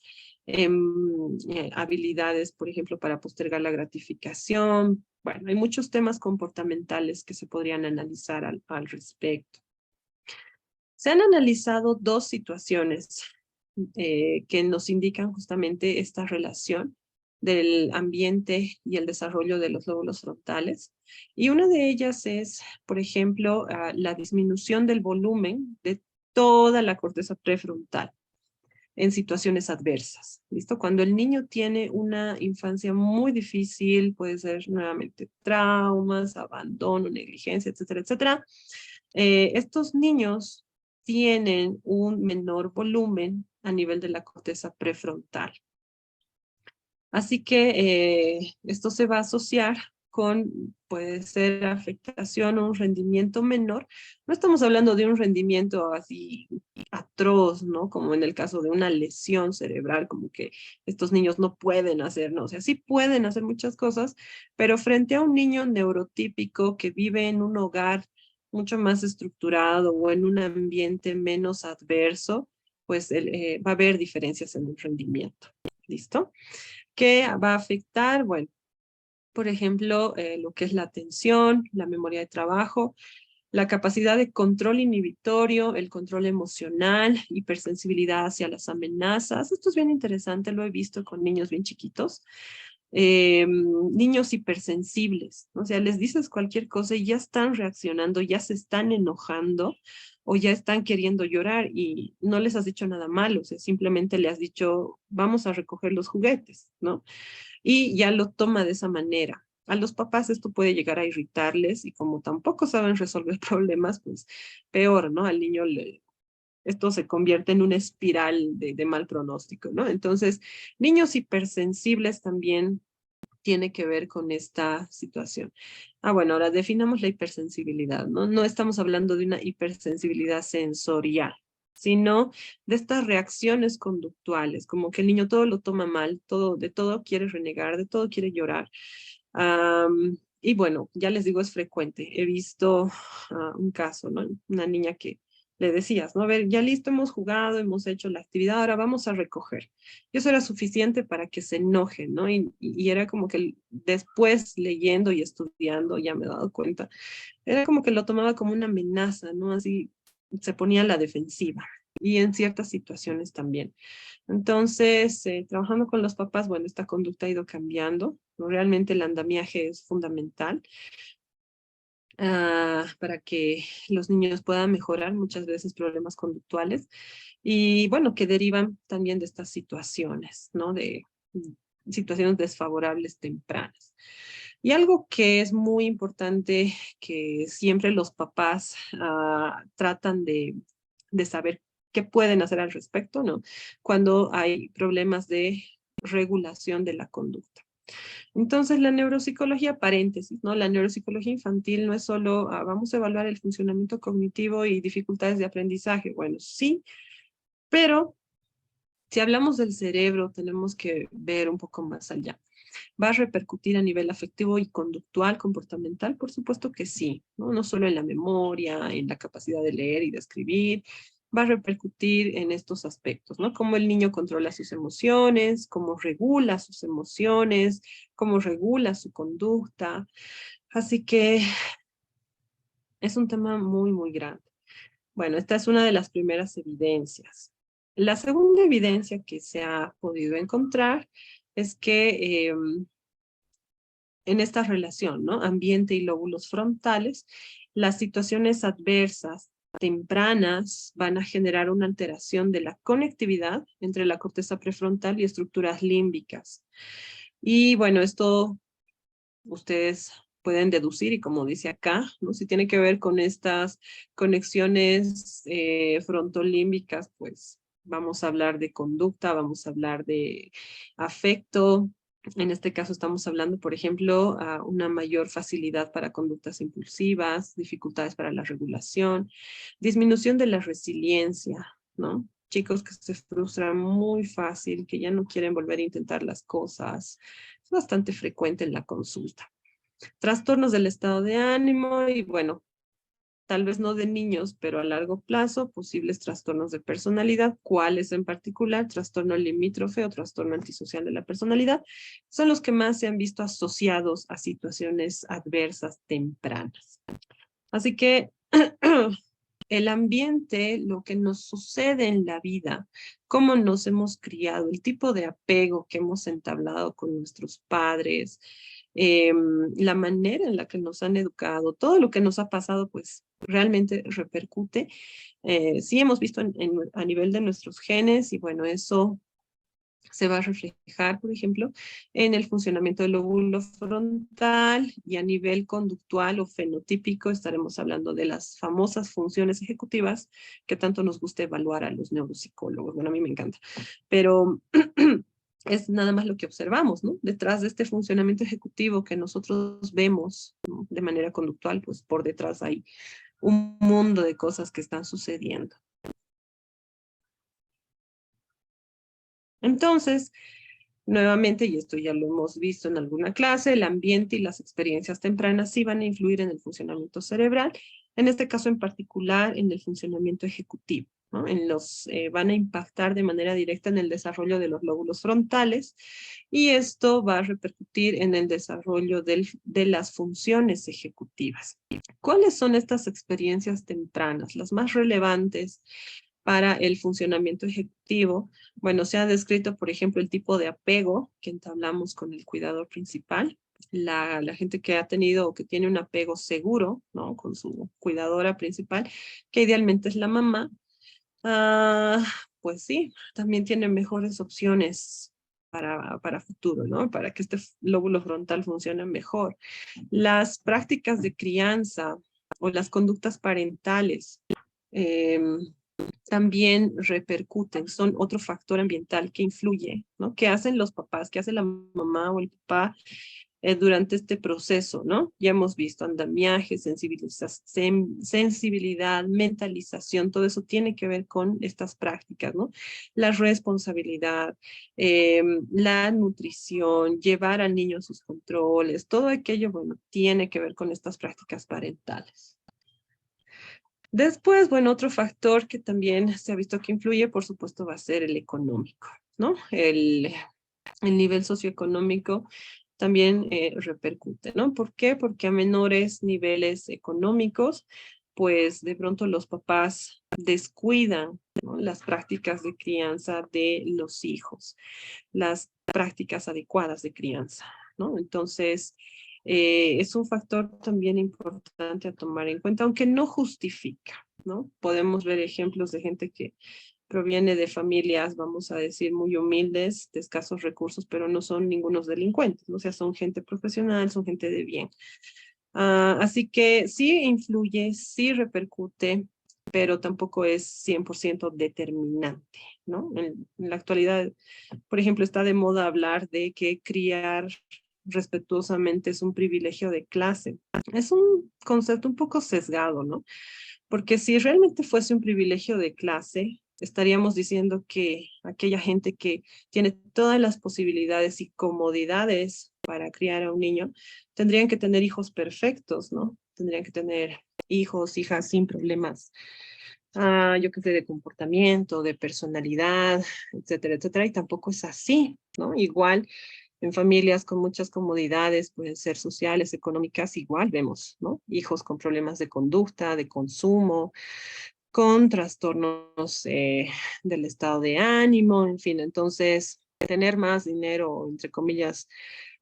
habilidades, por ejemplo, para postergar la gratificación. Bueno, hay muchos temas comportamentales que se podrían analizar al respecto. Se han analizado dos situaciones que nos indican justamente esta relación del ambiente y el desarrollo de los lóbulos frontales. Y una de ellas es, por ejemplo, la disminución del volumen de toda la corteza prefrontal en situaciones adversas. ¿Listo? Cuando el niño tiene una infancia muy difícil, puede ser nuevamente traumas, abandono, negligencia, etcétera, etcétera. Estos niños tienen un menor volumen a nivel de la corteza prefrontal. Así que esto se va a asociar con, puede ser afectación o un rendimiento menor. No estamos hablando de un rendimiento así atroz, ¿no? Como en el caso de una lesión cerebral, como que estos niños no pueden hacer, ¿no? O sea, sí pueden hacer muchas cosas, pero frente a un niño neurotípico que vive en un hogar mucho más estructurado o en un ambiente menos adverso, pues va a haber diferencias en el rendimiento. ¿Listo? ¿Qué va a afectar? Bueno, por ejemplo, lo que es la atención, la memoria de trabajo, la capacidad de control inhibitorio, el control emocional, hipersensibilidad hacia las amenazas. Esto es bien interesante, lo he visto con niños bien chiquitos. Niños hipersensibles, o sea, les dices cualquier cosa y ya están reaccionando, ya se están enojando o ya están queriendo llorar y no les has dicho nada malo, o sea, simplemente le has dicho, vamos a recoger los juguetes, ¿no? Y ya lo toma de esa manera. A los papás esto puede llegar a irritarles y como tampoco saben resolver problemas, pues peor, ¿no? Al niño esto se convierte en una espiral de mal pronóstico, ¿no? Entonces, niños hipersensibles también tiene que ver con esta situación. Bueno, ahora definamos la hipersensibilidad, ¿no? No estamos hablando de una hipersensibilidad sensorial, sino de estas reacciones conductuales, como que el niño todo lo toma mal, todo, de todo quiere renegar, de todo quiere llorar. Y bueno, ya les digo, es frecuente. He visto un caso, ¿no? Una niña que le decías, ¿no? A ver, ya listo, hemos jugado, hemos hecho la actividad, ahora vamos a recoger. Y eso era suficiente para que se enoje, ¿no? Y era como que después leyendo y estudiando, ya me he dado cuenta, era como que lo tomaba como una amenaza, ¿no? Así se ponía a la defensiva. Y en ciertas situaciones también. Entonces, trabajando con los papás, bueno, esta conducta ha ido cambiando, ¿no? Realmente el andamiaje es fundamental para que los niños puedan mejorar muchas veces problemas conductuales y, bueno, que derivan también de estas situaciones, ¿no? De situaciones desfavorables tempranas. Y algo que es muy importante que siempre los papás tratan de saber qué pueden hacer al respecto, ¿no? Cuando hay problemas de regulación de la conducta. Entonces, la neuropsicología, paréntesis, ¿no? La neuropsicología infantil no es solo, vamos a evaluar el funcionamiento cognitivo y dificultades de aprendizaje. Bueno, sí, pero si hablamos del cerebro, tenemos que ver un poco más allá. ¿Va a repercutir a nivel afectivo y conductual, comportamental? Por supuesto que sí, ¿no? No solo en la memoria, en la capacidad de leer y de escribir, va a repercutir en estos aspectos, ¿no? Cómo el niño controla sus emociones, cómo regula sus emociones, cómo regula su conducta. Así que es un tema muy, muy grande. Bueno, esta es una de las primeras evidencias. La segunda evidencia que se ha podido encontrar es que en esta relación, ¿no? Ambiente y lóbulos frontales, las situaciones adversas tempranas van a generar una alteración de la conectividad entre la corteza prefrontal y estructuras límbicas. Y bueno, esto ustedes pueden deducir, y como dice acá, ¿no? Si tiene que ver con estas conexiones frontolímbicas, pues vamos a hablar de conducta, vamos a hablar de afecto. En este caso estamos hablando, por ejemplo, a una mayor facilidad para conductas impulsivas, dificultades para la regulación, disminución de la resiliencia, ¿no? Chicos que se frustran muy fácil, que ya no quieren volver a intentar las cosas. Es bastante frecuente en la consulta. Trastornos del estado de ánimo y bueno, tal vez no de niños, pero a largo plazo, posibles trastornos de personalidad, cuáles en particular, trastorno limítrofe o trastorno antisocial de la personalidad, son los que más se han visto asociados a situaciones adversas tempranas. Así que el ambiente, lo que nos sucede en la vida, cómo nos hemos criado, el tipo de apego que hemos entablado con nuestros padres, la manera en la que nos han educado, todo lo que nos ha pasado, pues realmente repercute. Sí hemos visto a nivel de nuestros genes y bueno, eso se va a reflejar, por ejemplo, en el funcionamiento del lóbulo frontal y a nivel conductual o fenotípico estaremos hablando de las famosas funciones ejecutivas que tanto nos gusta evaluar a los neuropsicólogos. Bueno, a mí me encanta, pero es nada más lo que observamos, ¿no? Detrás de este funcionamiento ejecutivo que nosotros vemos, ¿no?, de manera conductual, pues por detrás hay un mundo de cosas que están sucediendo. Entonces, nuevamente, y esto ya lo hemos visto en alguna clase, el ambiente y las experiencias tempranas sí van a influir en el funcionamiento cerebral, en este caso en particular en el funcionamiento ejecutivo, ¿no? Van a impactar de manera directa en el desarrollo de los lóbulos frontales y esto va a repercutir en el desarrollo de las funciones ejecutivas. ¿Cuáles son estas experiencias tempranas? Las más relevantes para el funcionamiento ejecutivo. Bueno, se ha descrito, por ejemplo, el tipo de apego que entablamos con el cuidador principal. La gente que ha tenido o que tiene un apego seguro, ¿no?, con su cuidadora principal, que idealmente es la mamá, ah, pues sí, también tiene mejores opciones para futuro, ¿no? Para que este lóbulo frontal funcione mejor. Las prácticas de crianza o las conductas parentales, em, también repercuten, son otro factor ambiental que influye, ¿no? ¿Qué hacen los papás? ¿Qué hace la mamá o el papá durante este proceso, ¿no? Ya hemos visto andamiaje, sensibilidad, mentalización, todo eso tiene que ver con estas prácticas, ¿no? La responsabilidad, la nutrición, llevar al niño a sus controles, todo aquello, bueno, tiene que ver con estas prácticas parentales. Después, bueno, otro factor que también se ha visto que influye, por supuesto, va a ser el económico, ¿no? El nivel socioeconómico también repercute, ¿no? ¿Por qué? Porque a menores niveles económicos, pues de pronto los papás descuidan, ¿no?, las prácticas de crianza de los hijos, las prácticas adecuadas de crianza, ¿no? Entonces, es un factor también importante a tomar en cuenta, aunque no justifica, ¿no? Podemos ver ejemplos de gente que proviene de familias, vamos a decir, muy humildes, de escasos recursos, pero no son ningunos delincuentes, ¿no? O sea, son gente profesional, son gente de bien. Así que sí influye, sí repercute, pero tampoco es 100% determinante, ¿no? En la actualidad, por ejemplo, está de moda hablar de que criar respetuosamente es un privilegio de clase. Es un concepto un poco sesgado, ¿no? Porque si realmente fuese un privilegio de clase, estaríamos diciendo que aquella gente que tiene todas las posibilidades y comodidades para criar a un niño, tendrían que tener hijos perfectos, ¿no? Tendrían que tener hijos, hijas sin problemas, yo qué sé, de comportamiento, de personalidad, etcétera, etcétera, y tampoco es así, ¿no? Igual en familias con muchas comodidades, pueden ser sociales, económicas, igual vemos, ¿no? Hijos con problemas de conducta, de consumo, con trastornos del estado de ánimo, en fin, entonces tener más dinero, entre comillas,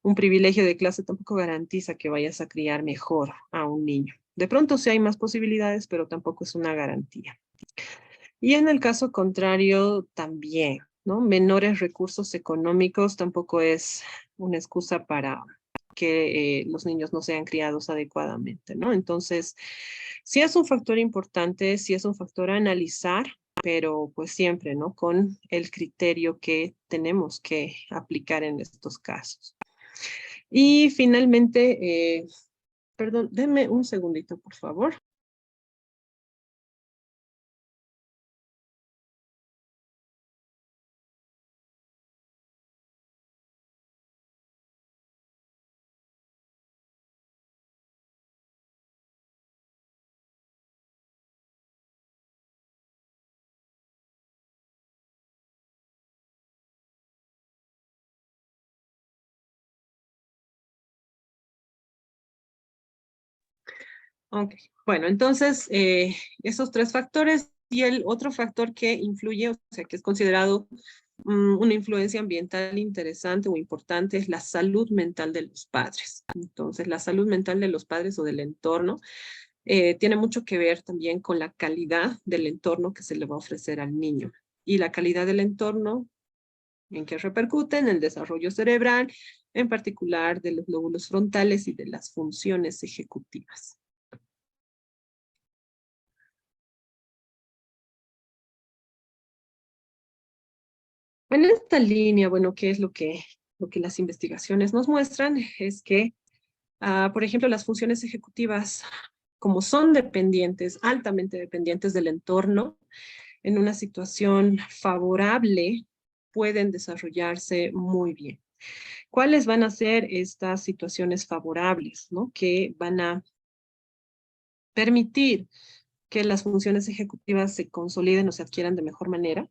un privilegio de clase tampoco garantiza que vayas a criar mejor a un niño. De pronto sí hay más posibilidades, pero tampoco es una garantía. Y en el caso contrario, también, ¿no? Menores recursos económicos tampoco es una excusa para que los niños no sean criados adecuadamente, ¿no? Entonces, sí es un factor importante, sí es un factor a analizar, pero pues siempre, ¿no? Con el criterio que tenemos que aplicar en estos casos. Y finalmente, perdón, denme un segundito, por favor. Ok, bueno, entonces esos tres factores y el otro factor que influye, o sea, que es considerado una influencia ambiental interesante o importante es la salud mental de los padres. Entonces, la salud mental de los padres o del entorno tiene mucho que ver también con la calidad del entorno que se le va a ofrecer al niño. Y la calidad del entorno en que repercute en el desarrollo cerebral, en particular de los lóbulos frontales y de las funciones ejecutivas. En esta línea, bueno, ¿qué es lo que las investigaciones nos muestran? Es que, por ejemplo, las funciones ejecutivas, como son dependientes, altamente dependientes del entorno, en una situación favorable, pueden desarrollarse muy bien. ¿Cuáles van a ser estas situaciones favorables, ¿no? Que van a permitir que las funciones ejecutivas se consoliden o se adquieran de mejor manera.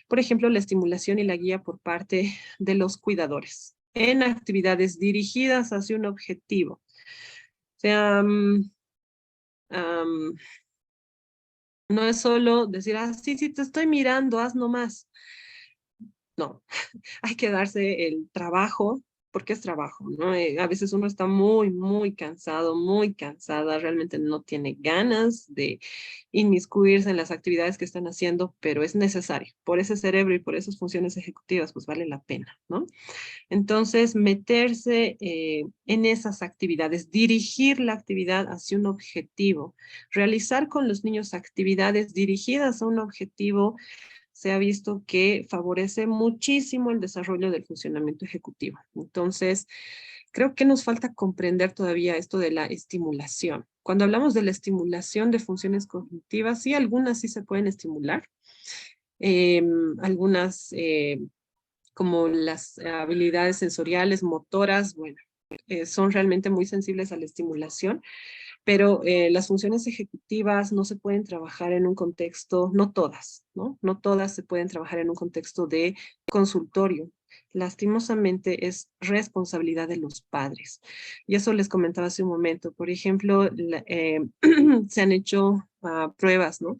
Por ejemplo, la estimulación y la guía por parte de los cuidadores en actividades dirigidas hacia un objetivo. O sea, no es solo decir, sí, sí, te estoy mirando, haz nomás. No, hay que darse el trabajo, porque es trabajo, ¿no? A veces uno está muy, muy cansado, muy cansada, realmente no tiene ganas de inmiscuirse en las actividades que están haciendo, pero es necesario. Por ese cerebro y por esas funciones ejecutivas, pues vale la pena, ¿no? Entonces, meterse en esas actividades, dirigir la actividad hacia un objetivo, realizar con los niños actividades dirigidas a un objetivo se ha visto que favorece muchísimo el desarrollo del funcionamiento ejecutivo. Entonces, creo que nos falta comprender todavía esto de la estimulación. Cuando hablamos de la estimulación de funciones cognitivas, sí, algunas sí se pueden estimular. Eh, algunas, como las habilidades sensoriales, motoras, bueno, son realmente muy sensibles a la estimulación, pero las funciones ejecutivas no se pueden trabajar en un contexto, no todas, ¿no? No todas se pueden trabajar en un contexto de consultorio. Lastimosamente es responsabilidad de los padres. Y eso les comentaba hace un momento. Por ejemplo, se han hecho pruebas, ¿no?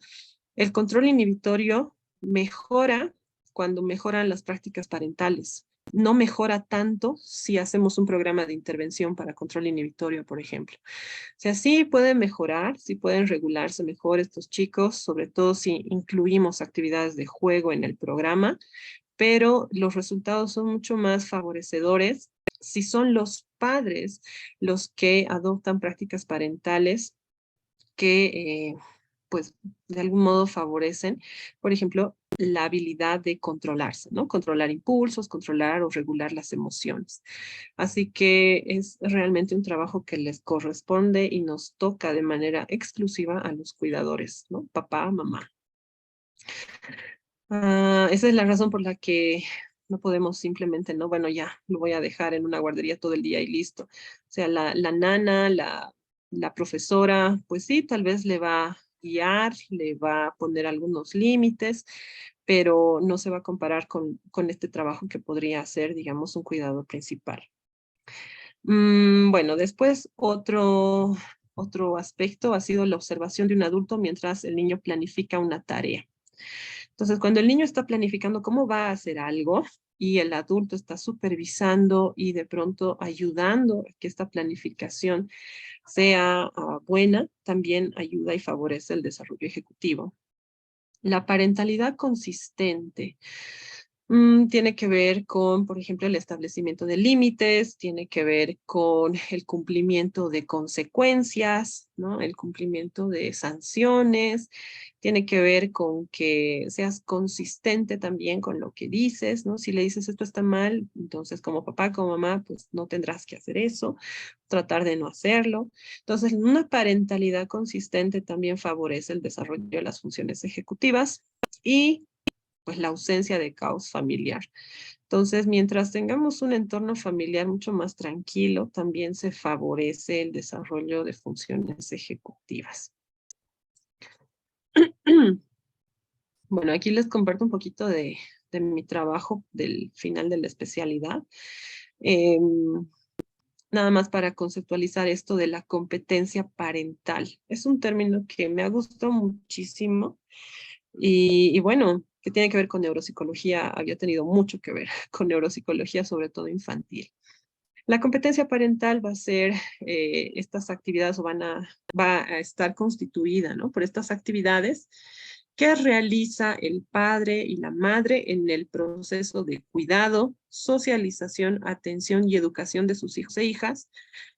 El control inhibitorio mejora cuando mejoran las prácticas parentales. No mejora tanto si hacemos un programa de intervención para control inhibitorio, por ejemplo. O sea, sí pueden mejorar, sí pueden regularse mejor estos chicos, sobre todo si incluimos actividades de juego en el programa, pero los resultados son mucho más favorecedores si son los padres los que adoptan prácticas parentales que, pues, de algún modo favorecen, por ejemplo, la habilidad de controlarse, ¿no? Controlar impulsos, controlar o regular las emociones. Así que es realmente un trabajo que les corresponde y nos toca de manera exclusiva a los cuidadores, ¿no? Papá, mamá. Esa es la razón por la que no podemos simplemente, no, bueno, ya lo voy a dejar en una guardería todo el día y listo. O sea, la nana, la profesora, pues sí, tal vez le va a guiar, le va a poner algunos límites, pero no se va a comparar con este trabajo que podría hacer, digamos, un cuidador principal. Bueno, después otro aspecto ha sido la observación de un adulto mientras el niño planifica una tarea. Entonces, cuando el niño está planificando cómo va a hacer algo y el adulto está supervisando y de pronto ayudando a que esta planificación sea buena, también ayuda y favorece el desarrollo ejecutivo. La parentalidad consistente. Tiene que ver con, por ejemplo, el establecimiento de límites, tiene que ver con el cumplimiento de consecuencias, ¿no? El cumplimiento de sanciones, tiene que ver con que seas consistente también con lo que dices, ¿no? Si le dices esto está mal, entonces como papá, como mamá, pues no tendrás que hacer eso, tratar de no hacerlo. Entonces, una parentalidad consistente también favorece el desarrollo de las funciones ejecutivas y pues la ausencia de caos familiar. Entonces, mientras tengamos un entorno familiar mucho más tranquilo, también se favorece el desarrollo de funciones ejecutivas. Bueno, aquí les comparto un poquito de mi trabajo del final de la especialidad. nada más para conceptualizar esto de la competencia parental. Es un término que me ha gustado muchísimo y bueno, que tiene que ver con neuropsicología, había tenido mucho que ver con neuropsicología, sobre todo infantil. La competencia parental va a ser estas actividades o va a estar constituida, ¿no? Por estas actividades que realiza el padre y la madre en el proceso de cuidado, socialización, atención y educación de sus hijos e hijas,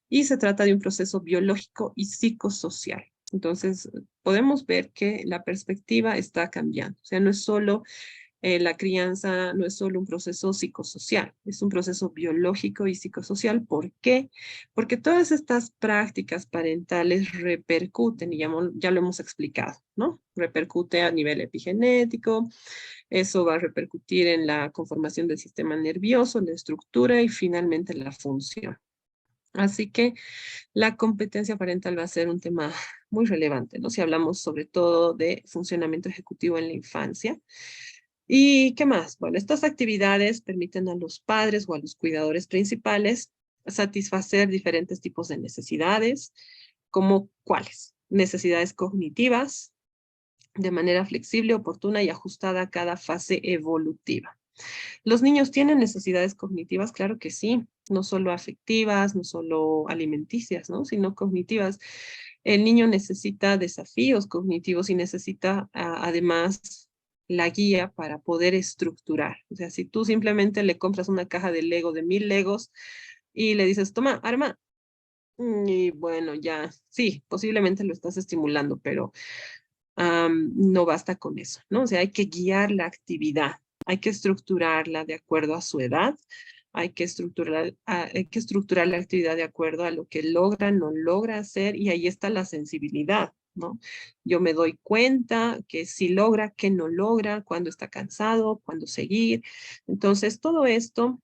y se trata de un proceso biológico y psicosocial. Entonces, podemos ver que la perspectiva está cambiando. O sea, no es solo la crianza, no es solo un proceso psicosocial, es un proceso biológico y psicosocial. ¿Por qué? Porque todas estas prácticas parentales repercuten, y ya lo hemos explicado, ¿no? Repercute a nivel epigenético, eso va a repercutir en la conformación del sistema nervioso, la estructura y finalmente la función. Así que la competencia parental va a ser un tema muy relevante, ¿no? Si hablamos sobre todo de funcionamiento ejecutivo en la infancia. ¿Y qué más? Bueno, estas actividades permiten a los padres o a los cuidadores principales satisfacer diferentes tipos de necesidades, como cuáles? Necesidades cognitivas, de manera flexible, oportuna y ajustada a cada fase evolutiva. ¿Los niños tienen necesidades cognitivas? Claro que sí, no solo afectivas, no solo alimenticias, ¿no? Sino cognitivas. El niño necesita desafíos cognitivos y necesita además la guía para poder estructurar. O sea, si tú simplemente le compras una caja de Lego de 1000 Legos y le dices, toma, arma, y bueno, ya, sí, posiblemente lo estás estimulando, pero no basta con eso, ¿no? O sea, hay que guiar la actividad, hay que estructurarla de acuerdo a su edad, hay que estructurar la actividad de acuerdo a lo que logra, no logra hacer, y ahí está la sensibilidad, ¿no? Yo me doy cuenta que sí logra, que no logra, cuándo está cansado, cuándo seguir. Entonces, todo esto,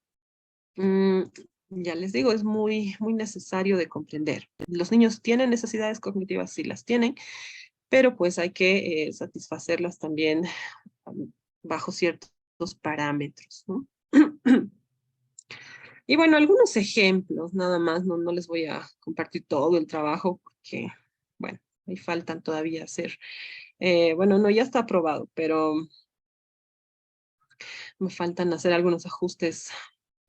mm, ya les digo, es muy, muy necesario de comprender. Los niños tienen necesidades cognitivas, sí las tienen, pero pues hay que satisfacerlas también bajo ciertos parámetros, ¿no? Y bueno, algunos ejemplos, nada más, no les voy a compartir todo el trabajo porque, bueno, ahí faltan todavía hacer. Bueno, no, ya está aprobado, pero me faltan hacer algunos ajustes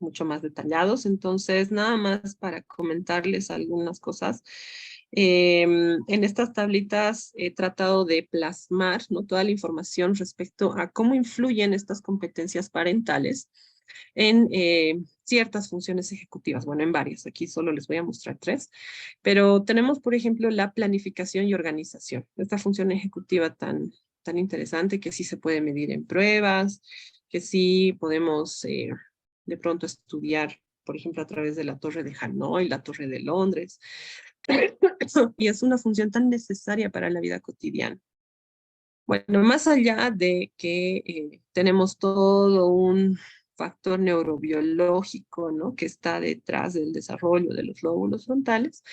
mucho más detallados. Entonces, nada más para comentarles algunas cosas. En estas tablitas he tratado de plasmar, ¿no?, toda la información respecto a cómo influyen estas competencias parentales en ciertas funciones ejecutivas. Bueno, en varias. Aquí solo les voy a mostrar 3. Pero tenemos, por ejemplo, la planificación y organización. Esta función ejecutiva tan interesante que sí se puede medir en pruebas, que sí podemos de pronto estudiar, por ejemplo, a través de la Torre de Hanoi, la Torre de Londres. Y es una función tan necesaria para la vida cotidiana. Bueno, más allá de que tenemos todo un factor neurobiológico, ¿no?, que está detrás del desarrollo de los lóbulos frontales,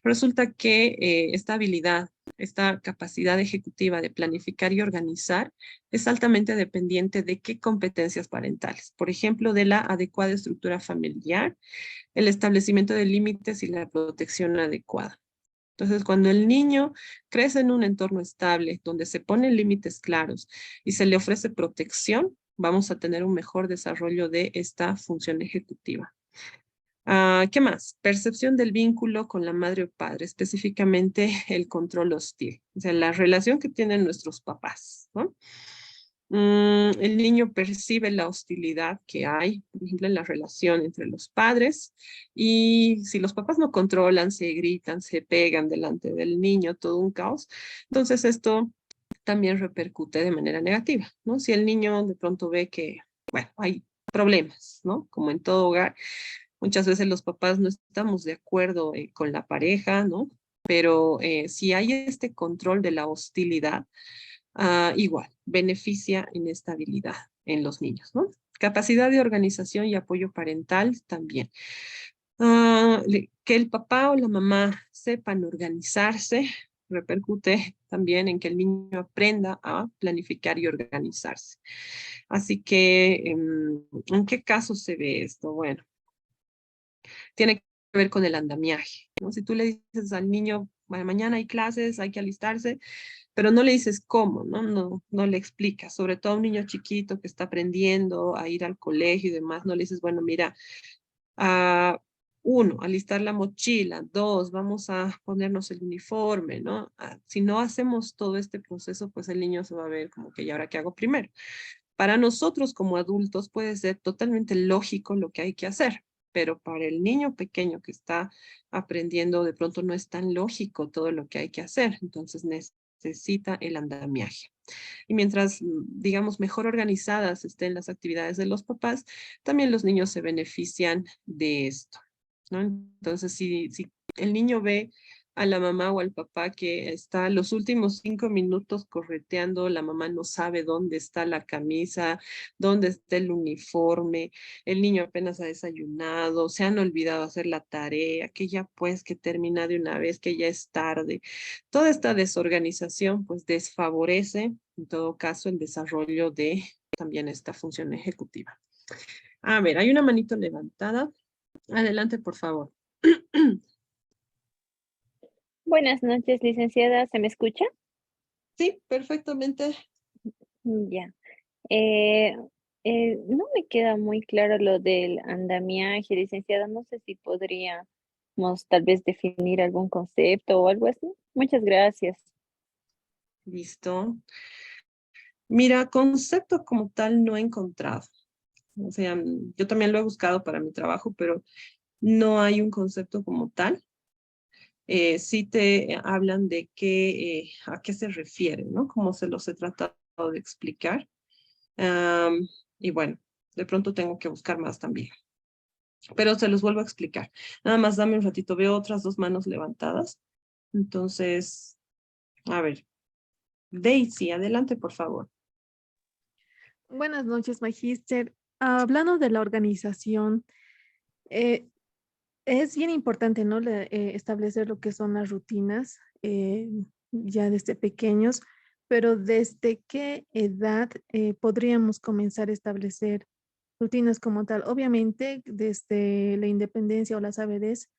resulta que esta habilidad, esta capacidad ejecutiva de planificar y organizar es altamente dependiente de qué competencias parentales. Por ejemplo, de la adecuada estructura familiar, el establecimiento de límites y la protección adecuada. Entonces, cuando el niño crece en un entorno estable, donde se ponen límites claros y se le ofrece protección, vamos a tener un mejor desarrollo de esta función ejecutiva. ¿Qué más? Percepción del vínculo con la madre o padre, específicamente el control hostil, o sea, la relación que tienen nuestros papás, ¿no? El niño percibe la hostilidad que hay, por ejemplo, en la relación entre los padres, y si los papás no controlan, se gritan, se pegan delante del niño, todo un caos, entonces esto también repercute de manera negativa, ¿no? Si el niño de pronto ve que, bueno, hay problemas, ¿no? Como en todo hogar, muchas veces los papás no estamos de acuerdo con la pareja, ¿no? Pero si hay este control de la hostilidad, igual, beneficia inestabilidad en los niños, ¿no? Capacidad de organización y apoyo parental también. Que el papá o la mamá sepan organizarse repercute también en que el niño aprenda a planificar y organizarse. Así que, ¿en qué caso se ve esto? Bueno, tiene ver con el andamiaje, ¿no? Si tú le dices al niño, bueno, mañana hay clases, hay que alistarse, pero no le dices cómo, ¿no? No le explicas, sobre todo a un niño chiquito que está aprendiendo a ir al colegio y demás, no le dices, bueno, mira, a uno, alistar la mochila, dos, vamos a ponernos el uniforme, ¿no? Si no hacemos todo este proceso, pues el niño se va a ver como que, ¿y ahora qué hago primero? Para nosotros como adultos puede ser totalmente lógico lo que hay que hacer, pero para el niño pequeño que está aprendiendo, de pronto no es tan lógico todo lo que hay que hacer, entonces necesita el andamiaje. Y mientras, digamos, mejor organizadas estén las actividades de los papás, también los niños se benefician de esto, ¿no? Entonces, si el niño ve a la mamá o al papá que está los últimos 5 minutos correteando, la mamá no sabe dónde está la camisa, dónde está el uniforme, el niño apenas ha desayunado, se han olvidado hacer la tarea, que ya pues que termina de una vez, que ya es tarde. Toda esta desorganización pues desfavorece en todo caso el desarrollo de también esta función ejecutiva. A ver, hay una manito levantada. Adelante, por favor. Buenas noches, licenciada. ¿Se me escucha? Sí, perfectamente. Ya. Eh, no me queda muy claro lo del andamiaje, licenciada. No sé si podríamos tal vez definir algún concepto o algo así. Muchas gracias. Listo. Mira, concepto como tal no he encontrado. O sea, yo también lo he buscado para mi trabajo, pero no hay un concepto como tal. Sí te hablan de a qué se refiere, ¿no? Cómo se los he tratado de explicar. Y bueno, de pronto tengo que buscar más también. Pero se los vuelvo a explicar. Nada más dame un ratito, veo otras dos manos levantadas. Entonces, a ver, Daisy, adelante, por favor. Buenas noches, Magíster. Hablando de la organización, eh, es bien importante, ¿no? Establecer lo que son las rutinas ya desde pequeños, pero ¿desde qué edad podríamos comenzar a establecer rutinas como tal? Obviamente, desde la independencia o la sabedez,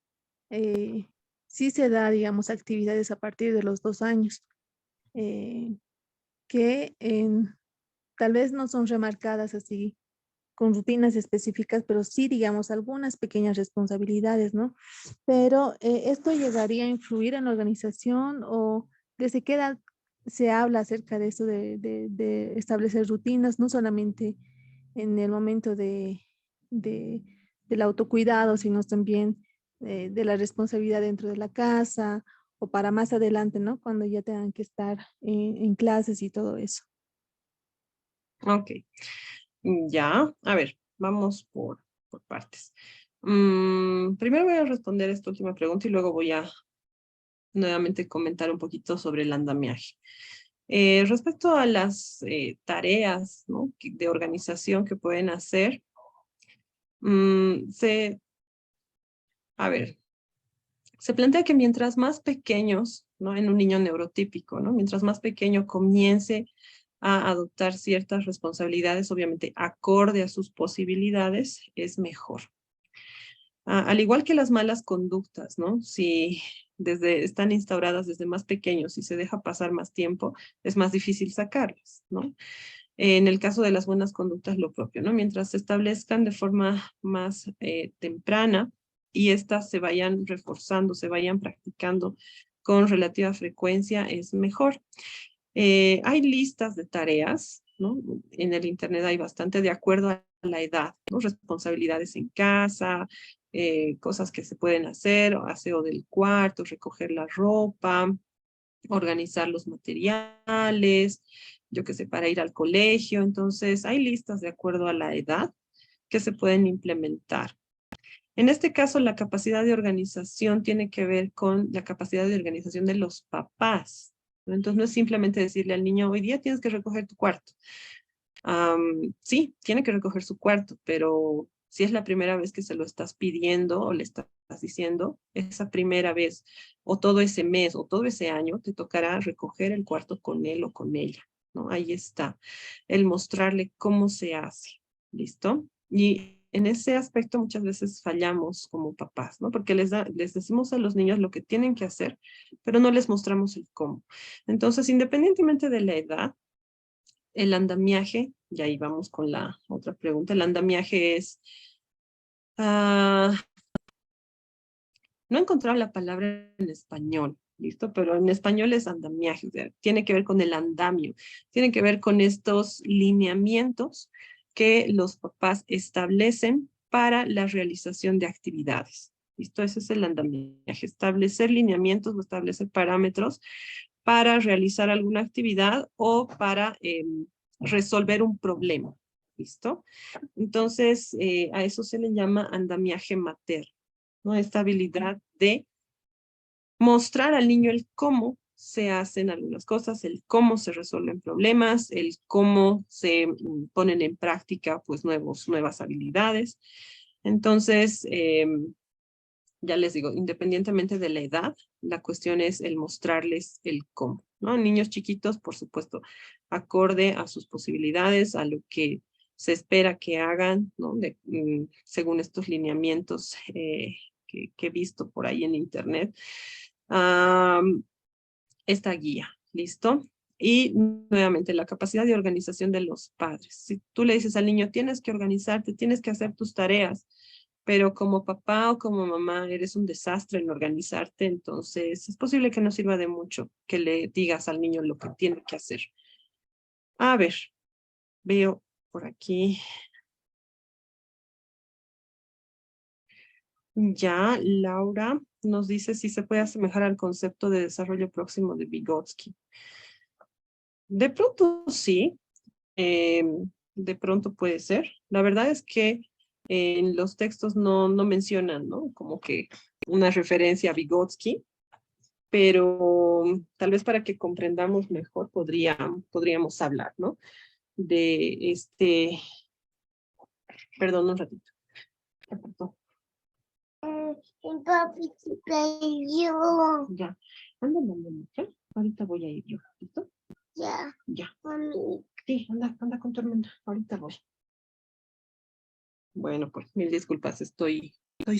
eh, sí se da, digamos, actividades a partir de los 2 años, eh, que tal vez no son remarcadas así con rutinas específicas, pero sí, digamos, algunas pequeñas responsabilidades, ¿no? Pero ¿esto llegaría a influir en la organización o desde qué edad se habla acerca de eso de establecer rutinas, no solamente en el momento de, del autocuidado, sino también de la responsabilidad dentro de la casa o para más adelante, ¿no? Cuando ya tengan que estar en clases y todo eso. Ok, ya, a ver, vamos por partes. Primero voy a responder esta última pregunta y luego voy a nuevamente comentar un poquito sobre el andamiaje. Respecto a las tareas, ¿no? De organización que pueden hacer, a ver, se plantea que mientras más pequeños, ¿no? En un niño neurotípico, ¿no? Mientras más pequeño comience a adoptar ciertas responsabilidades, obviamente acorde a sus posibilidades, es mejor. Al igual que las malas conductas, ¿no? Si están instauradas desde más pequeños y se deja pasar más tiempo, es más difícil sacarlas, ¿no? En el caso de las buenas conductas, lo propio, ¿no? Mientras se establezcan de forma más temprana y estas se vayan reforzando, se vayan practicando con relativa frecuencia, es mejor. Hay listas de tareas, ¿no? En el internet hay bastante de acuerdo a la edad, ¿no? Responsabilidades en casa, cosas que se pueden hacer, aseo del cuarto, recoger la ropa, organizar los materiales, yo qué sé, para ir al colegio. Entonces, hay listas de acuerdo a la edad que se pueden implementar. En este caso, la capacidad de organización tiene que ver con la capacidad de organización de los papás, ¿no? Entonces, no es simplemente decirle al niño, hoy día tienes que recoger tu cuarto. Sí, tiene que recoger su cuarto, pero si es la primera vez que se lo estás pidiendo o le estás diciendo, esa primera vez o todo ese mes o todo ese año te tocará recoger el cuarto con él o con ella, ¿no? Ahí está, el mostrarle cómo se hace, ¿listo? Y en ese aspecto muchas veces fallamos como papás, ¿no? Porque les decimos a los niños lo que tienen que hacer, pero no les mostramos el cómo. Entonces, independientemente de la edad, el andamiaje, y ahí vamos con la otra pregunta, el andamiaje es, no he encontrado la palabra en español, ¿listo? Pero en español es andamiaje, o sea, tiene que ver con el andamio, tiene que ver con estos lineamientos que los papás establecen para la realización de actividades. ¿Listo? Ese es el andamiaje, establecer lineamientos o establecer parámetros para realizar alguna actividad o para resolver un problema. ¿Listo? Entonces, a eso se le llama andamiaje materno, ¿no? Esta habilidad de mostrar al niño el cómo se hacen algunas cosas, el cómo se resuelven problemas, el cómo se ponen en práctica pues nuevas habilidades. Entonces, ya les digo, independientemente de la edad, la cuestión es el mostrarles el cómo, ¿no? Niños chiquitos, por supuesto, acorde a sus posibilidades, a lo que se espera que hagan, ¿no? Según estos lineamientos que he visto por ahí en internet. Esta guía, ¿listo? Y nuevamente la capacidad de organización de los padres. Si tú le dices al niño, tienes que organizarte, tienes que hacer tus tareas, pero como papá o como mamá eres un desastre en organizarte, entonces es posible que no sirva de mucho que le digas al niño lo que tiene que hacer. A ver, veo por aquí. Ya, Laura nos dice si se puede asemejar al concepto de desarrollo próximo de Vygotsky. De pronto sí, de pronto puede ser. La verdad es que en los textos no mencionan, ¿no? Como que una referencia a Vygotsky, pero tal vez para que comprendamos mejor podríamos hablar, ¿no? De este, perdón un ratito. Ya, anda, ¿ya? Ahorita voy a ir yo, ¿listo? Ya. Ya. Sí, anda con tu hermana, ahorita voy. Bueno, pues mil disculpas, estoy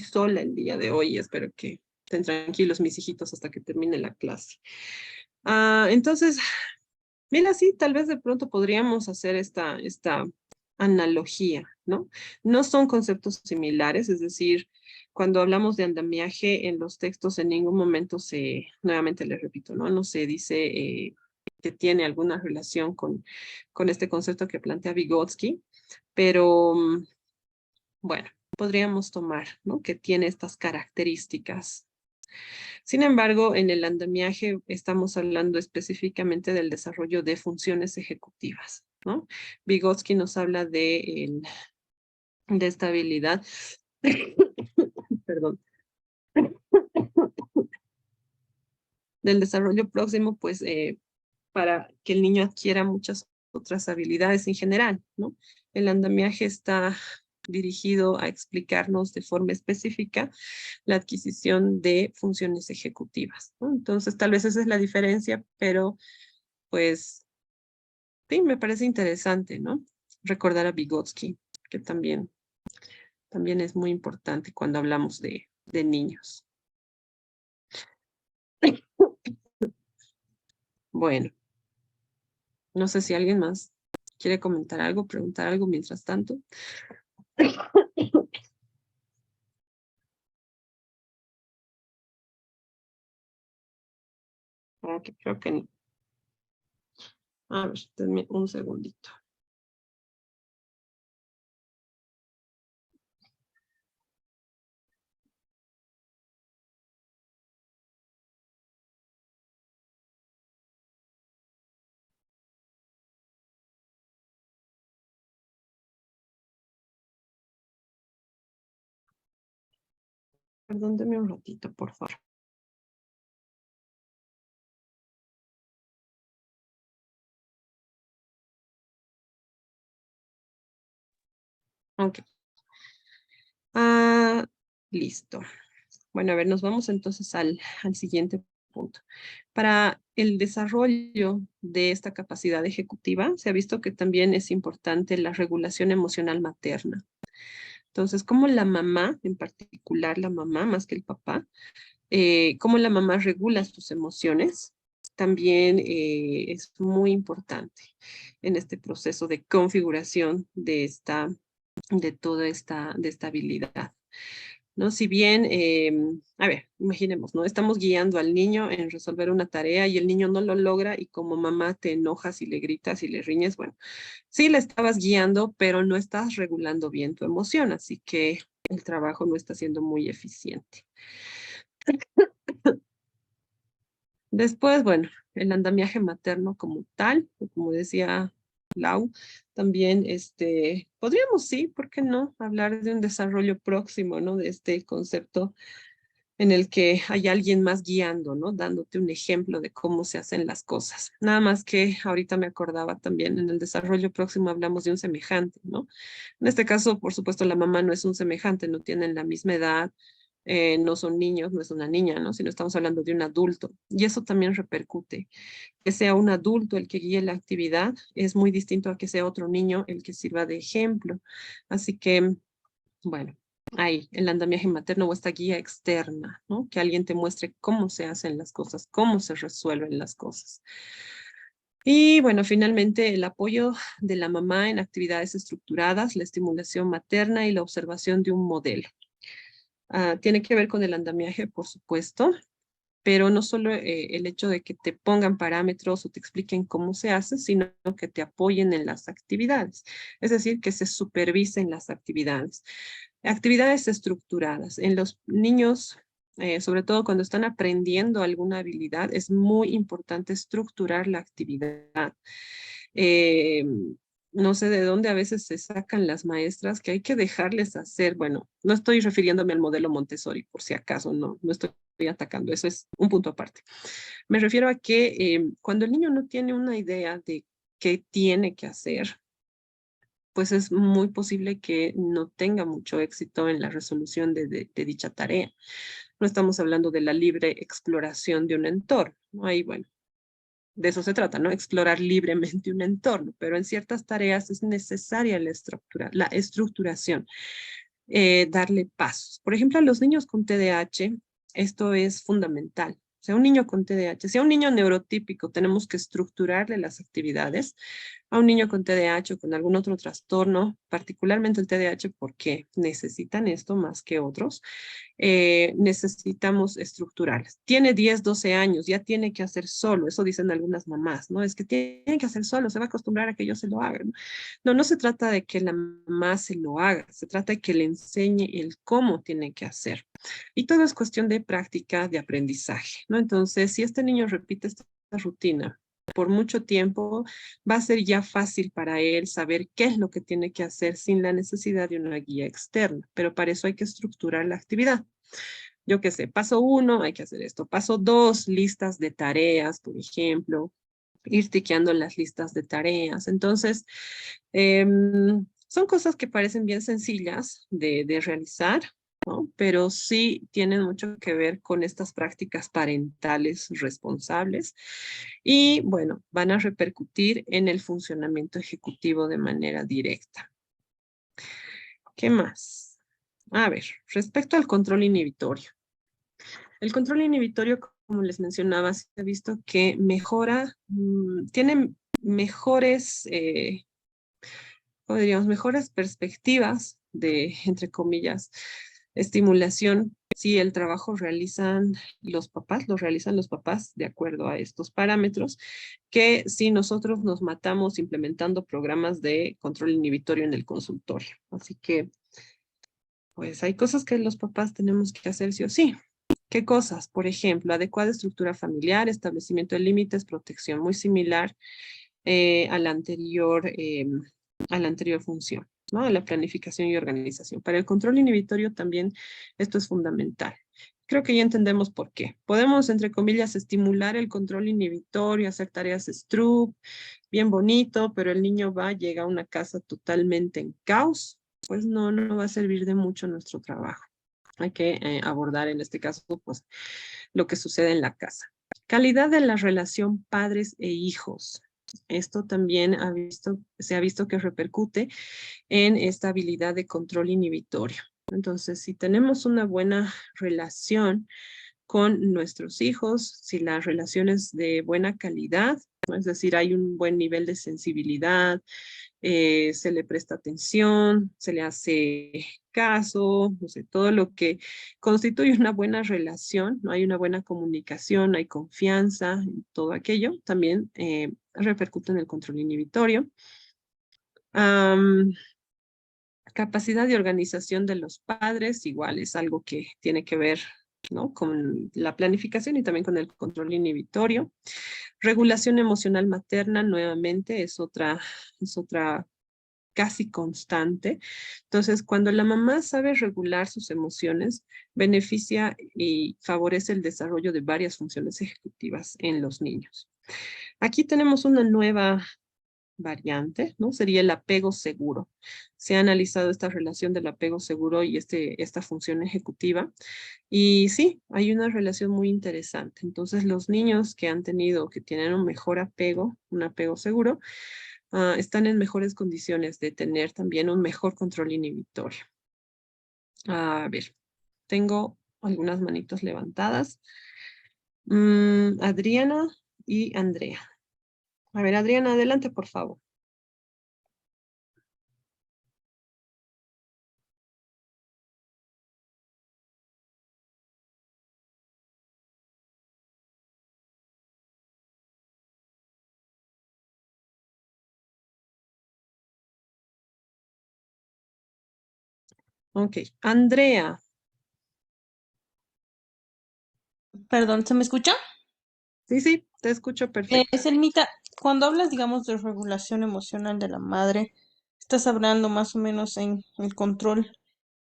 sola el día de hoy y espero que estén tranquilos mis hijitos hasta que termine la clase. Entonces, mira, sí, tal vez de pronto podríamos hacer esta analogía, ¿no? No son conceptos similares, es decir, cuando hablamos de andamiaje en los textos en ningún momento nuevamente les repito, ¿no? No se dice que tiene alguna relación con este concepto que plantea Vygotsky, pero bueno, podríamos tomar, ¿no? Que tiene estas características. Sin embargo, en el andamiaje estamos hablando específicamente del desarrollo de funciones ejecutivas, ¿no? Vygotsky nos habla de esta habilidad, perdón, del desarrollo próximo, pues, para que el niño adquiera muchas otras habilidades en general, ¿no? El andamiaje está dirigido a explicarnos de forma específica la adquisición de funciones ejecutivas, ¿no? Entonces, tal vez esa es la diferencia, pero pues sí, me parece interesante, ¿no? Recordar a Vygotsky, que también es muy importante cuando hablamos de niños. Bueno, no sé si alguien más quiere comentar algo, preguntar algo mientras tanto. Ok, creo que no. A ver, denme un segundito. Perdón, denme un ratito, por favor. Ok. Listo. Bueno, a ver, nos vamos entonces al siguiente punto. Para el desarrollo de esta capacidad ejecutiva, se ha visto que también es importante la regulación emocional materna. Entonces, cómo la mamá, en particular la mamá más que el papá, cómo la mamá regula sus emociones, también es muy importante en este proceso de configuración de toda esta habilidad. ¿No? Si bien, a ver, imaginemos, ¿no? Estamos guiando al niño en resolver una tarea y el niño no lo logra y como mamá te enojas y le gritas y le riñes, bueno, sí le estabas guiando, pero no estás regulando bien tu emoción, así que el trabajo no está siendo muy eficiente. Después, bueno, el andamiaje materno como tal, como decía Lau, también podríamos, sí, ¿por qué no? Hablar de un desarrollo próximo, ¿no? De este concepto en el que hay alguien más guiando, ¿no? Dándote un ejemplo de cómo se hacen las cosas. Nada más que ahorita me acordaba también, en el desarrollo próximo hablamos de un semejante, ¿no? En este caso, por supuesto, la mamá no es un semejante, no tienen la misma edad, no son niños, no es una niña, ¿no? Sino estamos hablando de un adulto. Y eso también repercute. Que sea un adulto el que guíe la actividad es muy distinto a que sea otro niño el que sirva de ejemplo. Así que, bueno, ahí, el andamiaje materno o esta guía externa, ¿no? Que alguien te muestre cómo se hacen las cosas, cómo se resuelven las cosas. Y bueno, finalmente el apoyo de la mamá en actividades estructuradas, la estimulación materna y la observación de un modelo. Tiene que ver con el andamiaje, por supuesto, pero no solo el hecho de que te pongan parámetros o te expliquen cómo se hace, sino que te apoyen en las actividades, es decir, que se supervisen las actividades. Actividades estructuradas. En los niños, sobre todo cuando están aprendiendo alguna habilidad, es muy importante estructurar la actividad. Eh, no sé de dónde a veces se sacan las maestras que hay que dejarles hacer. Bueno, no estoy refiriéndome al modelo Montessori, por si acaso, no estoy atacando, eso es un punto aparte. Me refiero a que cuando el niño no tiene una idea de qué tiene que hacer, pues es muy posible que no tenga mucho éxito en la resolución de dicha tarea. No estamos hablando de la libre exploración de un entorno, ¿no? Ahí, bueno, de eso se trata, ¿no? Explorar libremente un entorno, pero en ciertas tareas es necesaria la estructuración, darle pasos. Por ejemplo, a los niños con TDAH, esto es fundamental. O sea, un niño con TDAH, sea un niño neurotípico, tenemos que estructurarle las actividades. A un niño con TDAH o con algún otro trastorno, particularmente el TDAH, porque necesitan esto más que otros, necesitamos estructurarlas. Tiene 10, 12 años, ya tiene que hacer solo, eso dicen algunas mamás, ¿no? Es que tiene que hacer solo, se va a acostumbrar a que yo se lo haga, ¿no? No se trata de que la mamá se lo haga, se trata de que le enseñe el cómo tiene que hacer. Y todo es cuestión de práctica, de aprendizaje, ¿no? Entonces, si este niño repite esta rutina por mucho tiempo, va a ser ya fácil para él saber qué es lo que tiene que hacer sin la necesidad de una guía externa, pero para eso hay que estructurar la actividad. Yo qué sé, paso 1, hay que hacer esto. Paso 2, listas de tareas, por ejemplo, ir tiqueando las listas de tareas. Entonces, son cosas que parecen bien sencillas de realizar, ¿no? Pero sí tienen mucho que ver con estas prácticas parentales responsables y, bueno, van a repercutir en el funcionamiento ejecutivo de manera directa. ¿Qué más? A ver, respecto al control inhibitorio. El control inhibitorio, como les mencionaba, se ha visto que mejora, tiene mejores, diríamos, mejores perspectivas de, entre comillas, estimulación si el trabajo lo realizan los papás de acuerdo a estos parámetros, que si nosotros nos matamos implementando programas de control inhibitorio en el consultorio. Así que, pues hay cosas que los papás tenemos que hacer sí o sí. ¿Qué cosas? Por ejemplo, adecuada estructura familiar, establecimiento de límites, protección, muy similar a la anterior función, ¿no? A la planificación y organización. Para el control inhibitorio también esto es fundamental. Creo que ya entendemos por qué. Podemos, entre comillas, estimular el control inhibitorio, hacer tareas STRUP, bien bonito, pero el niño llega a una casa totalmente en caos, pues no va a servir de mucho nuestro trabajo. Hay que abordar en este caso, pues, lo que sucede en la casa. Calidad de la relación padres e hijos. Esto también se ha visto que repercute en esta habilidad de control inhibitorio. Entonces, si tenemos una buena relación con nuestros hijos, si la relación es de buena calidad, ¿no? Es decir, hay un buen nivel de sensibilidad, se le presta atención, se le hace caso, no sé, todo lo que constituye una buena relación, ¿no? Hay una buena comunicación, hay confianza, todo aquello también repercute en el control inhibitorio. Capacidad de organización de los padres, igual es algo que tiene que ver, ¿no? Con la planificación y también con el control inhibitorio. Regulación emocional materna, nuevamente, es otra casi constante. Entonces, cuando la mamá sabe regular sus emociones, beneficia y favorece el desarrollo de varias funciones ejecutivas en los niños. Aquí tenemos una nueva variante, ¿no? Sería el apego seguro. Se ha analizado esta relación del apego seguro y esta función ejecutiva. Y sí, hay una relación muy interesante. Entonces, los niños que han tenido, que tienen un mejor apego, un apego seguro, están en mejores condiciones de tener también un mejor control inhibitorio. A ver, tengo algunas manitos levantadas. Adriana y Andrea. A ver, Adriana, adelante, por favor. Ok, Andrea. Perdón, ¿se me escucha? Sí, sí, te escucho perfecto. Selmita, cuando hablas, digamos, de regulación emocional de la madre, ¿estás hablando más o menos en el control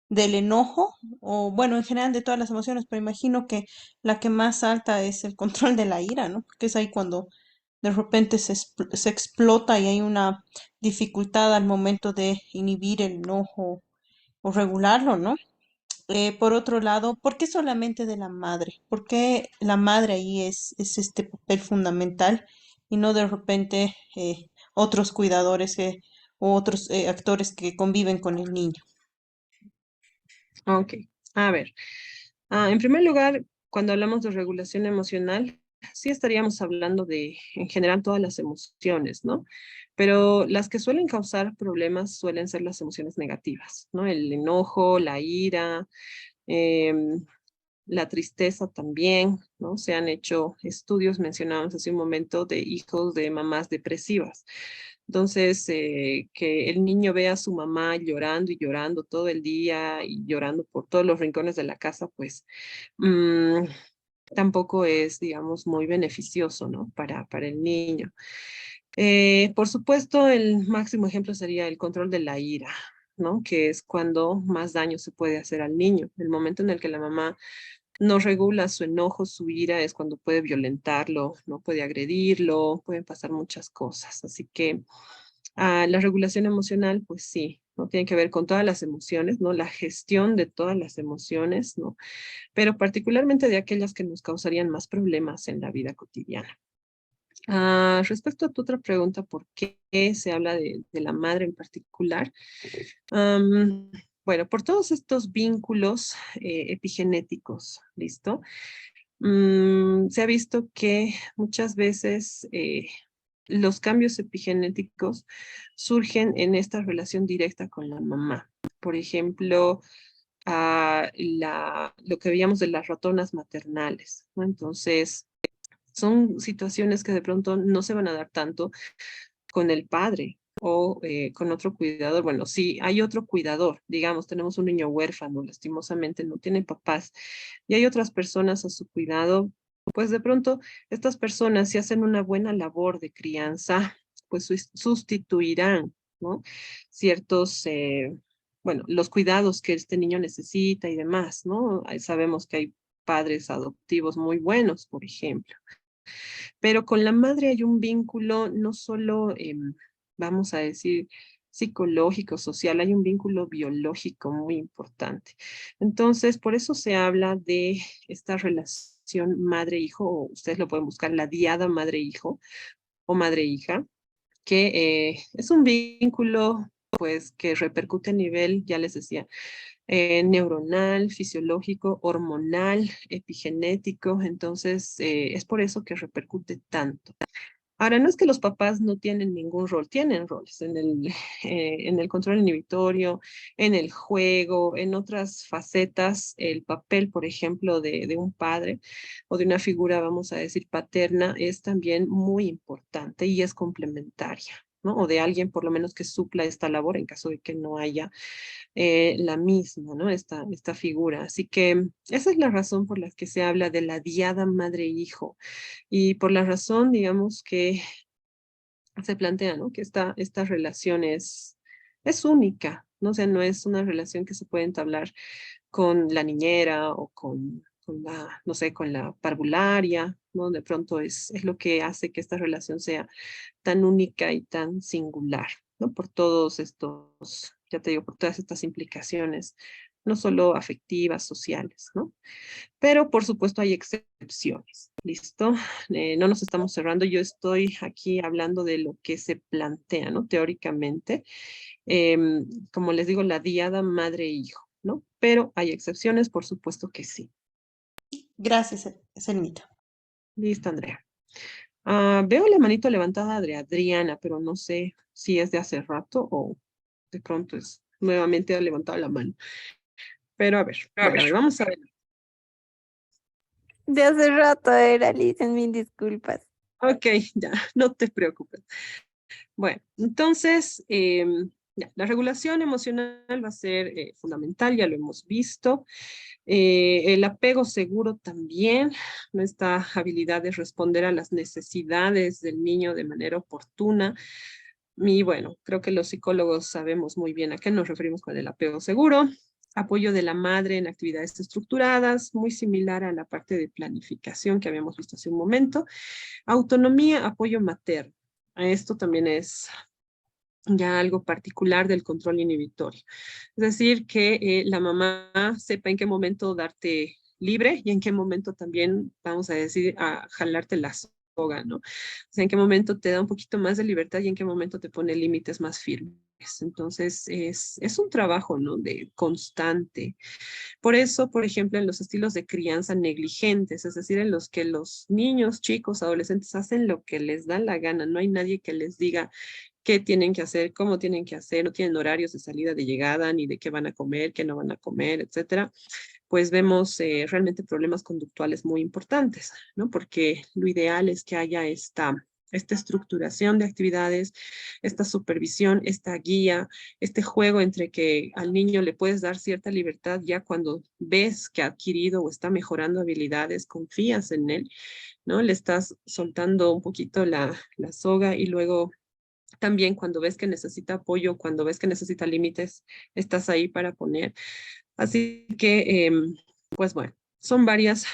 del enojo? O bueno, en general de todas las emociones, pero imagino que la que más alta es el control de la ira, ¿no? Porque es ahí cuando de repente se explota y hay una dificultad al momento de inhibir el enojo o regularlo, ¿no? Por otro lado, ¿por qué solamente de la madre? ¿Por qué la madre ahí es este papel fundamental y no de repente otros cuidadores o otros actores que conviven con el niño? Ok, a ver. En primer lugar, cuando hablamos de regulación emocional, sí estaríamos hablando de, en general, todas las emociones, ¿no? Pero las que suelen causar problemas suelen ser las emociones negativas, ¿no? El enojo, la ira, em, la tristeza también, ¿no? Se han hecho estudios, mencionábamos hace un momento, de hijos de mamás depresivas. Entonces, que el niño vea a su mamá llorando y llorando todo el día y llorando por todos los rincones de la casa, pues mm, tampoco es, digamos, muy beneficioso, ¿no? Para el niño. Por supuesto, el máximo ejemplo sería el control de la ira, ¿no? Que es cuando más daño se puede hacer al niño. El momento en el que la mamá no regula su enojo, su ira, es cuando puede violentarlo, no puede agredirlo, pueden pasar muchas cosas. Así que la regulación emocional, pues sí, ¿no? Tiene que ver con todas las emociones, ¿no? La gestión de todas las emociones, ¿no? Pero particularmente de aquellas que nos causarían más problemas en la vida cotidiana. Respecto a tu otra pregunta, ¿por qué se habla de la madre en particular? Am, bueno, por todos estos vínculos epigenéticos, ¿listo? Se ha visto que muchas veces los cambios epigenéticos surgen en esta relación directa con la mamá. Por ejemplo, lo que veíamos de las ratonas maternales, ¿no? Entonces, son situaciones que de pronto no se van a dar tanto con el padre o con otro cuidador. Bueno, si hay otro cuidador, digamos, tenemos un niño huérfano, lastimosamente no tiene papás, y hay otras personas a su cuidado, pues de pronto estas personas, si hacen una buena labor de crianza, pues sustituirán, ¿no? Ciertos, bueno, los cuidados que este niño necesita y demás, ¿no? Sabemos que hay padres adoptivos muy buenos, por ejemplo. Pero con la madre hay un vínculo no solo, vamos a decir, psicológico, social, hay un vínculo biológico muy importante. Entonces, por eso se habla de esta relación madre-hijo, o ustedes lo pueden buscar, la diada madre-hijo o madre-hija, que es un vínculo pues que repercute a nivel, ya les decía, neuronal, fisiológico, hormonal, epigenético, entonces es por eso que repercute tanto. Ahora, no es que los papás no tienen ningún rol, tienen roles en el control inhibitorio, en el juego, en otras facetas, el papel, por ejemplo, de un padre o de una figura, vamos a decir, paterna, es también muy importante y es complementaria, ¿no? O de alguien por lo menos que supla esta labor en caso de que no haya la misma, ¿no? Esta figura. Así que esa es la razón por la que se habla de la diada madre-hijo y por la razón, digamos, que se plantea, ¿no? Que esta relación es única, ¿no? O sea, no es una relación que se puede entablar con la niñera o con la, no sé, con la parvularia, ¿no? De pronto es lo que hace que esta relación sea tan única y tan singular, ¿no? Por todos estos, ya te digo, por todas estas implicaciones, no solo afectivas, sociales, ¿no? Pero por supuesto hay excepciones, ¿listo? No nos estamos cerrando, yo estoy aquí hablando de lo que se plantea, ¿no? Teóricamente, como les digo, la diada madre-hijo, ¿no? Pero hay excepciones, por supuesto que sí. Gracias, Selmita. Listo, Andrea. Veo la manito levantada de Adriana, pero no sé si es de hace rato o de pronto es nuevamente ha levantado la mano. Pero a ver, vamos a ver. De hace rato era, Liz, mil disculpas. Ok, ya, no te preocupes. Bueno, entonces, ya, la regulación emocional va a ser fundamental, ya lo hemos visto. El apego seguro también, nuestra habilidad de responder a las necesidades del niño de manera oportuna. Y bueno, creo que los psicólogos sabemos muy bien a qué nos referimos con el apego seguro. Apoyo de la madre en actividades estructuradas, muy similar a la parte de planificación que habíamos visto hace un momento. Autonomía, apoyo materno. Esto también es ya algo particular del control inhibitorio. Es decir, que la mamá sepa en qué momento darte libre y en qué momento también, vamos a decir, a jalarte la soga, ¿no? O sea, en qué momento te da un poquito más de libertad y en qué momento te pone límites más firmes. Entonces, es un trabajo, ¿no? De constante. Por eso, por ejemplo, en los estilos de crianza negligentes, es decir, en los que los niños, chicos, adolescentes hacen lo que les da la gana, no hay nadie que les diga qué tienen que hacer, cómo tienen que hacer, no tienen horarios de salida, de llegada, ni de qué van a comer, qué no van a comer, etcétera, pues vemos realmente problemas conductuales muy importantes, ¿no? Porque lo ideal es que haya esta estructuración de actividades, esta supervisión, esta guía, este juego entre que al niño le puedes dar cierta libertad ya cuando ves que ha adquirido o está mejorando habilidades, confías en él, ¿no? Le estás soltando un poquito la soga y luego también cuando ves que necesita apoyo, cuando ves que necesita límites, estás ahí para poner. Así que, pues bueno, son varias,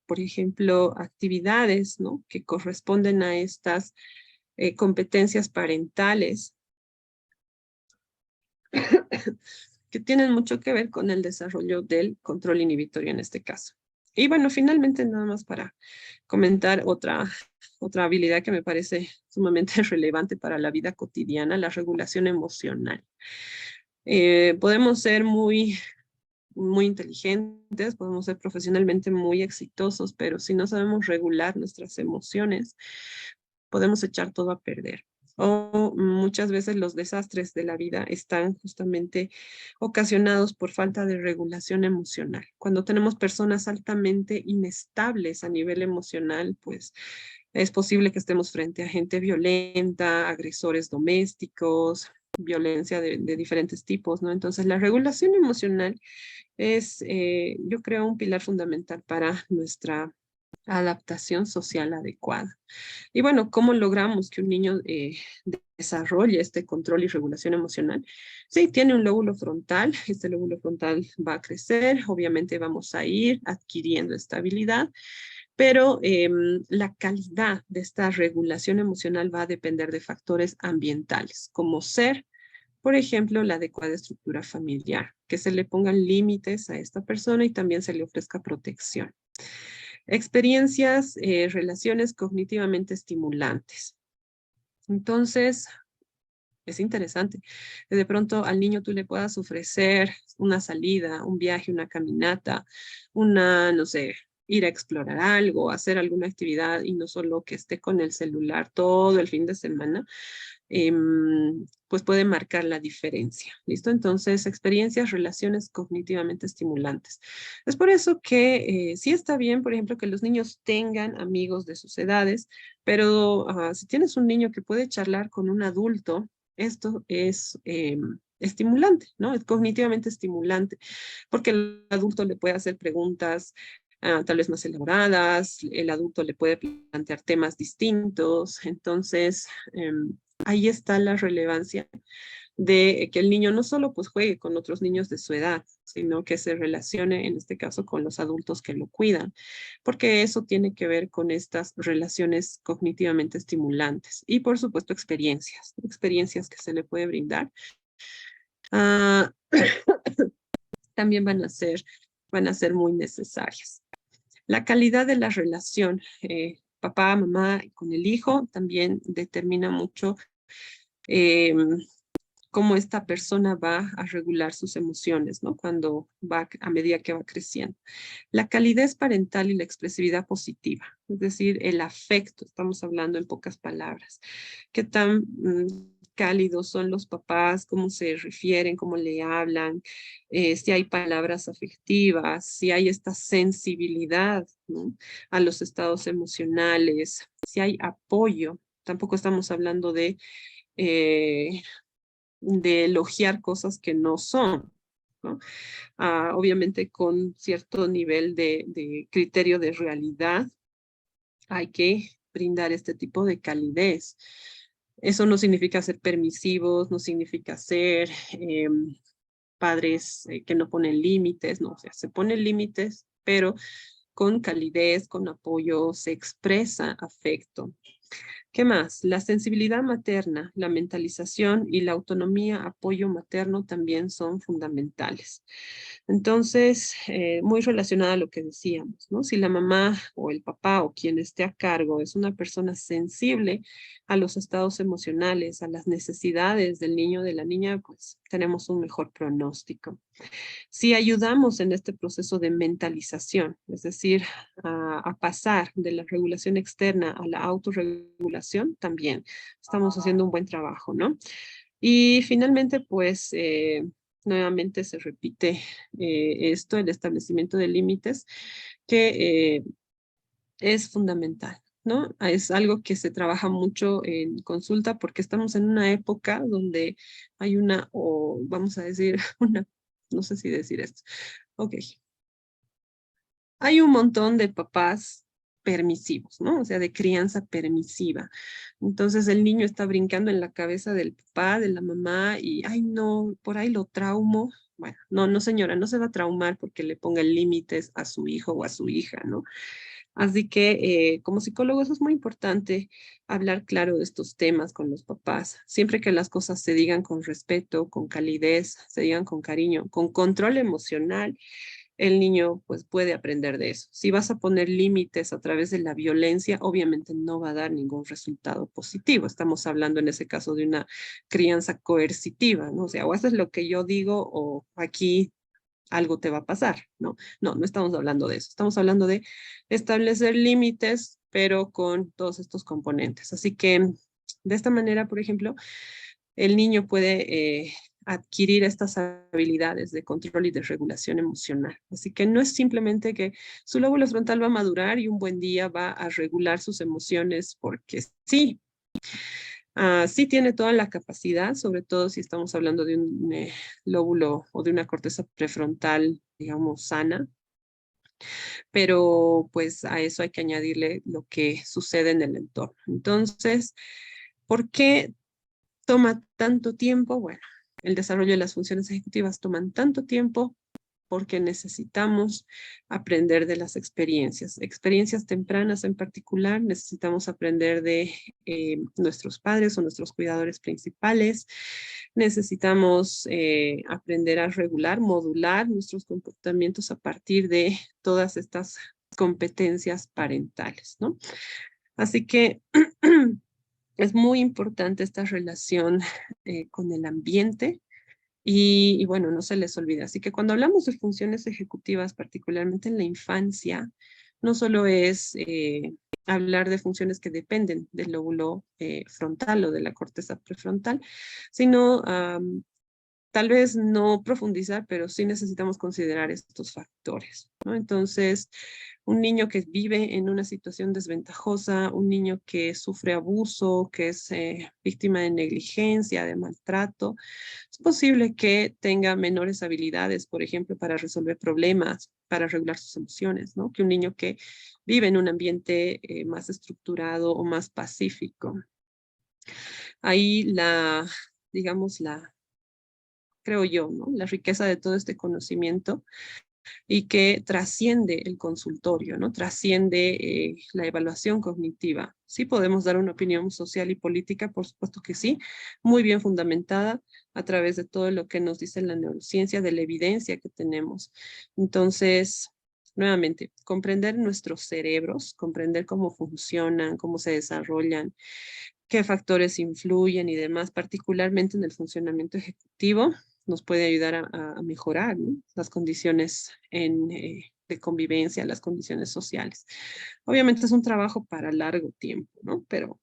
por ejemplo, actividades, ¿no? Que corresponden a estas competencias parentales que tienen mucho que ver con el desarrollo del control inhibitorio en este caso. Y bueno, finalmente nada más para comentar otra habilidad que me parece sumamente relevante para la vida cotidiana, la regulación emocional. Podemos ser muy inteligentes, podemos ser profesionalmente muy exitosos, pero si no sabemos regular nuestras emociones, podemos echar todo a perder. O muchas veces los desastres de la vida están justamente ocasionados por falta de regulación emocional. Cuando tenemos personas altamente inestables a nivel emocional, pues es posible que estemos frente a gente violenta, agresores domésticos, violencia de diferentes tipos, ¿no? Entonces, la regulación emocional es, yo creo, un pilar fundamental para nuestra adaptación social adecuada. Y bueno, ¿cómo logramos que un niño desarrolle este control y regulación emocional? Sí, tiene un lóbulo frontal, este lóbulo frontal va a crecer, obviamente vamos a ir adquiriendo estabilidad, pero la calidad de esta regulación emocional va a depender de factores ambientales, como ser, por ejemplo, la adecuada estructura familiar, que se le pongan límites a esta persona y también se le ofrezca protección. Experiencias, relaciones cognitivamente estimulantes. Entonces, es interesante. De pronto al niño tú le puedas ofrecer una salida, un viaje, una caminata, no sé, ir a explorar algo, hacer alguna actividad y no solo que esté con el celular todo el fin de semana, pues puede marcar la diferencia. ¿Listo? Entonces, experiencias, relaciones cognitivamente estimulantes. Es por eso que sí está bien, por ejemplo, que los niños tengan amigos de sus edades, pero si tienes un niño que puede charlar con un adulto, esto es estimulante, ¿no? Es cognitivamente estimulante, porque el adulto le puede hacer preguntas tal vez más elaboradas, el adulto le puede plantear temas distintos, entonces ahí está la relevancia de que el niño no solo pues juegue con otros niños de su edad, sino que se relacione en este caso con los adultos que lo cuidan, porque eso tiene que ver con estas relaciones cognitivamente estimulantes y por supuesto experiencias que se le puede brindar. Ah, también van a ser muy necesarias. La calidad de la relación, papá, mamá con el hijo, también determina mucho eh, cómo esta persona va a regular sus emociones, ¿no? Cuando va, a medida que va creciendo. La calidez parental y la expresividad positiva, es decir, el afecto, estamos hablando en pocas palabras. ¿Qué tan cálidos son los papás? ¿Cómo se refieren? ¿Cómo le hablan? Si hay palabras afectivas, si hay esta sensibilidad, ¿no? A los estados emocionales, si hay apoyo. Tampoco estamos hablando eh, de elogiar cosas que no son, ¿no? Obviamente con cierto nivel de criterio de realidad hay que brindar este tipo de calidez. Eso no significa ser permisivos, no significa ser padres que no ponen límites, no, o sea, se ponen límites, pero con calidez, con apoyo, se expresa afecto. ¿Qué más? La sensibilidad materna, la mentalización y la autonomía, apoyo materno también son fundamentales. Entonces, muy relacionada a lo que decíamos, ¿no? Si la mamá o el papá o quien esté a cargo es una persona sensible a los estados emocionales, a las necesidades del niño o de la niña, pues tenemos un mejor pronóstico. Si ayudamos en este proceso de mentalización, es decir, a pasar de la regulación externa a la autorregulación, también estamos haciendo un buen trabajo, ¿no? Y finalmente, pues, nuevamente se repite esto, el establecimiento de límites, que es fundamental, ¿no? Es algo que se trabaja mucho en consulta porque estamos en una época donde hay o vamos a decir, no sé si decir esto. Ok. Hay un montón de papás permisivos, ¿no? O sea, de crianza permisiva. Entonces el niño está brincando en la cabeza del papá, de la mamá y, ay, no, por ahí lo traumo. Bueno, no, no señora, no se va a traumar porque le ponga límites a su hijo o a su hija, ¿no? Así que como psicólogo eso es muy importante, hablar claro de estos temas con los papás. Siempre que las cosas se digan con respeto, con calidez, se digan con cariño, con control emocional, el niño pues puede aprender de eso. Si vas a poner límites a través de la violencia, obviamente no va a dar ningún resultado positivo. Estamos hablando en ese caso de una crianza coercitiva, ¿no? O sea, o haces lo que yo digo o aquí algo te va a pasar, ¿no? No, no estamos hablando de eso. Estamos hablando de establecer límites, pero con todos estos componentes. Así que de esta manera, por ejemplo, el niño puede adquirir estas habilidades de control y de regulación emocional. Así que no es simplemente que su lóbulo frontal va a madurar y un buen día va a regular sus emociones porque sí. Sí tiene toda la capacidad, sobre todo si estamos hablando de un lóbulo o de una corteza prefrontal, digamos, sana, pero pues a eso hay que añadirle lo que sucede en el entorno. Entonces, ¿por qué toma tanto tiempo? Bueno, el desarrollo de las funciones ejecutivas toman tanto tiempo porque necesitamos aprender de las experiencias tempranas en particular, necesitamos aprender de nuestros padres o nuestros cuidadores principales, necesitamos aprender a regular, modular nuestros comportamientos a partir de todas estas competencias parentales, ¿no? Así que Es muy importante esta relación con el ambiente y bueno, no se les olvida. Así que cuando hablamos de funciones ejecutivas, particularmente en la infancia, no solo es hablar de funciones que dependen del lóbulo frontal o de la corteza prefrontal, sino tal vez no profundizar, pero sí necesitamos considerar estos factores, ¿no? Entonces, un niño que vive en una situación desventajosa, un niño que sufre abuso, que es víctima de negligencia, de maltrato, es posible que tenga menores habilidades, por ejemplo, para resolver problemas, para regular sus emociones, ¿no? Que un niño que vive en un ambiente más estructurado o más pacífico. Ahí digamos, creo yo, ¿no? La riqueza de todo este conocimiento y que trasciende el consultorio, ¿no? Trasciende la evaluación cognitiva. Sí podemos dar una opinión social y política, por supuesto que sí, muy bien fundamentada a través de todo lo que nos dice la neurociencia, de la evidencia que tenemos. Entonces, nuevamente, comprender nuestros cerebros, comprender cómo funcionan, cómo se desarrollan, qué factores influyen y demás, particularmente en el funcionamiento ejecutivo, nos puede ayudar a mejorar, ¿no? Las condiciones de convivencia, las condiciones sociales. Obviamente es un trabajo para largo tiempo, ¿no? Pero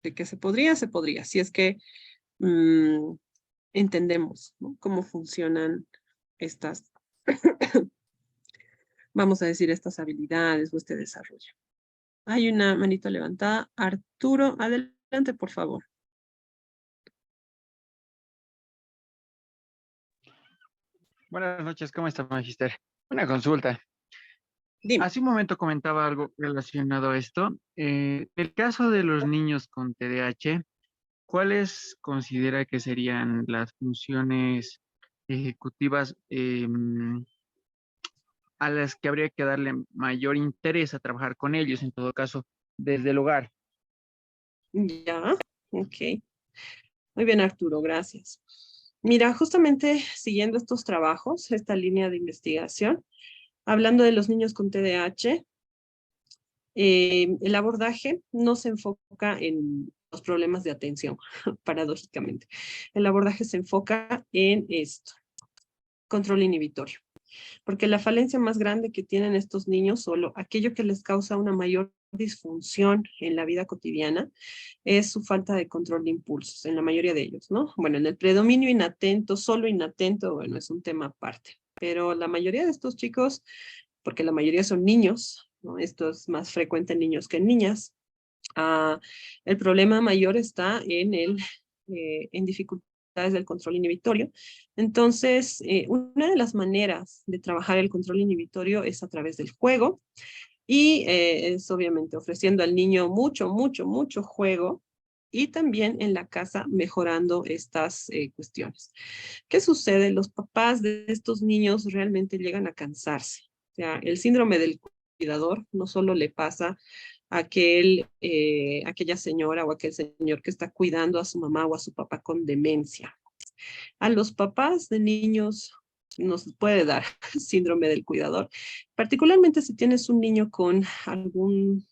de que se podría, se podría. Si es que mm, entendemos, ¿no? Cómo funcionan estas, vamos a decir, estas habilidades o este desarrollo. Hay una manito levantada. Arturo, adelante, por favor. Buenas noches, ¿cómo está, Magister? Una consulta. Dime. Hace un momento comentaba algo relacionado a esto. El caso de los niños con TDAH, ¿cuáles considera que serían las funciones ejecutivas a las que habría que darle mayor interés a trabajar con ellos, en todo caso, desde el hogar? Ya, ok. Muy bien, Arturo, gracias. Mira, justamente siguiendo estos trabajos, esta línea de investigación, hablando de los niños con TDAH, el abordaje no se enfoca en los problemas de atención, paradójicamente. El abordaje se enfoca en esto, control inhibitorio. Porque la falencia más grande que tienen estos niños, solo aquello que les causa una mayor disfunción en la vida cotidiana, es su falta de control de impulsos, en la mayoría de ellos, ¿no? Bueno, en el predominio inatento, solo inatento, bueno, es un tema aparte. Pero la mayoría de estos chicos, porque la mayoría son niños, ¿no? Esto es más frecuente en niños que en niñas. El problema mayor está en dificultades del control inhibitorio. Entonces, una de las maneras de trabajar el control inhibitorio es a través del juego y es obviamente ofreciendo al niño mucho, mucho, mucho juego y también en la casa mejorando estas cuestiones. ¿Qué sucede? Los papás de estos niños realmente llegan a cansarse. O sea, el síndrome del cuidador no solo le pasa a aquella señora o aquel señor que está cuidando a su mamá o a su papá con demencia. A los papás de niños nos puede dar síndrome del cuidador, particularmente si tienes un niño con algún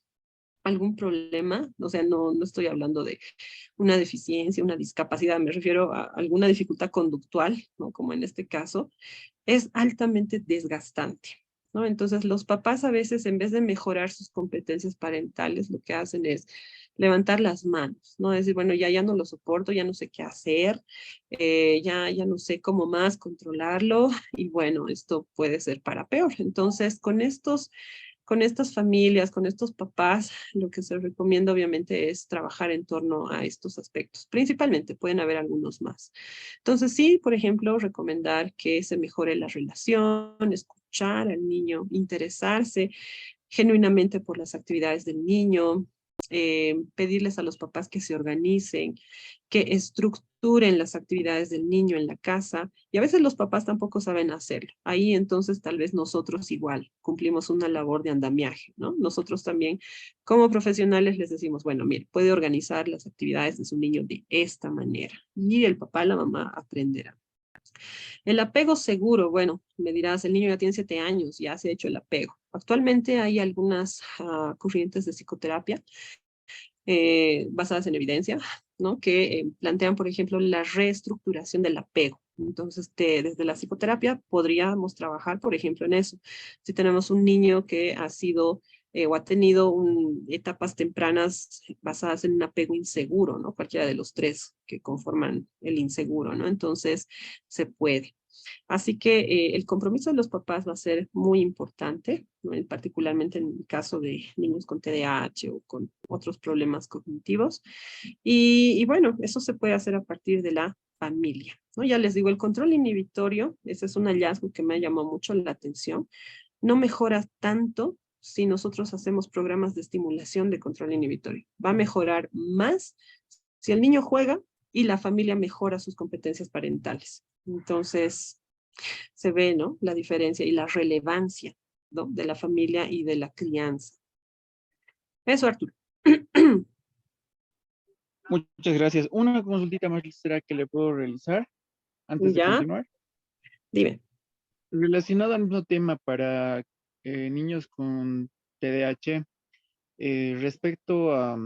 problema, o sea, no estoy hablando de una deficiencia, una discapacidad, me refiero a alguna dificultad conductual, ¿no? Como en este caso, es altamente desgastante, ¿no? Entonces, los papás a veces, en vez de mejorar sus competencias parentales, lo que hacen es levantar las manos, ¿no? Decir, bueno, ya no lo soporto, ya no sé qué hacer, ya no sé cómo más controlarlo, y bueno, esto puede ser para peor. Entonces, con estas familias, con estos papás, lo que se recomienda obviamente es trabajar en torno a estos aspectos. Principalmente pueden haber algunos más. Entonces sí, por ejemplo, recomendar que se mejore la relación, escuchar al niño, interesarse genuinamente por las actividades del niño, pedirles a los papás que se organicen, que estructuren las actividades del niño en la casa, y a veces los papás tampoco saben hacerlo. Ahí entonces tal vez nosotros igual cumplimos una labor de andamiaje, ¿no? Nosotros también como profesionales les decimos, bueno, mire, puede organizar las actividades de su niño de esta manera, y el papá, la mamá aprenderá. El apego seguro, bueno, me dirás, el niño ya tiene 7 años, ya se ha hecho el apego. Actualmente hay algunas corrientes de psicoterapia basadas en evidencia, ¿no? Que plantean, por ejemplo, la reestructuración del apego. Entonces, desde la psicoterapia podríamos trabajar, por ejemplo, en eso. Si tenemos un niño que ha sido o ha tenido etapas tempranas basadas en un apego inseguro, ¿no? Cualquiera de los tres que conforman el inseguro, ¿no? Entonces, se puede. Así que el compromiso de los papás va a ser muy importante, ¿no? Particularmente en el caso de niños con TDAH o con otros problemas cognitivos. Y bueno, eso se puede hacer a partir de la familia, ¿no? Ya les digo, el control inhibitorio, ese es un hallazgo que me ha llamado mucho la atención, no mejora tanto si nosotros hacemos programas de estimulación de control inhibitorio. Va a mejorar más si el niño juega y la familia mejora sus competencias parentales. Entonces, se ve, ¿no? La diferencia y la relevancia, ¿no? De la familia y de la crianza. Eso, Arturo. Muchas gracias. Una consultita más será que le puedo realizar antes de ¿Ya? continuar. Dime. Relacionado al mismo tema para niños con TDAH, respecto a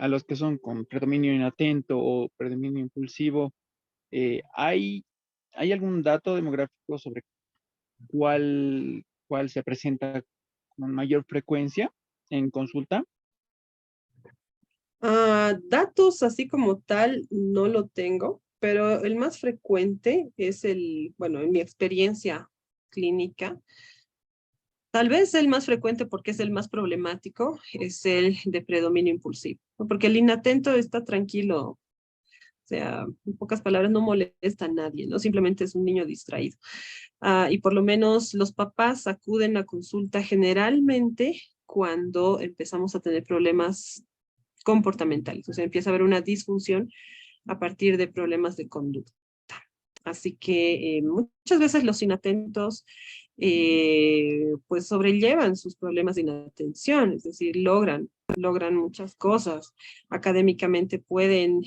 los que son con predominio inatento o predominio impulsivo, ¿hay algún dato demográfico sobre cuál se presenta con mayor frecuencia en consulta? Datos así como tal no lo tengo, pero el más frecuente es bueno, en mi experiencia clínica, tal vez el más frecuente porque es el más problemático, es el de predominio impulsivo, ¿no? Porque el inatento está tranquilo, o sea, en pocas palabras, no molesta a nadie, ¿no? Simplemente es un niño distraído. Y por lo menos los papás acuden a consulta generalmente cuando empezamos a tener problemas comportamentales, o sea, empieza a haber una disfunción a partir de problemas de conducta. Así que muchas veces los inatentos pues sobrellevan sus problemas de inatención, es decir, logran muchas cosas. Académicamente pueden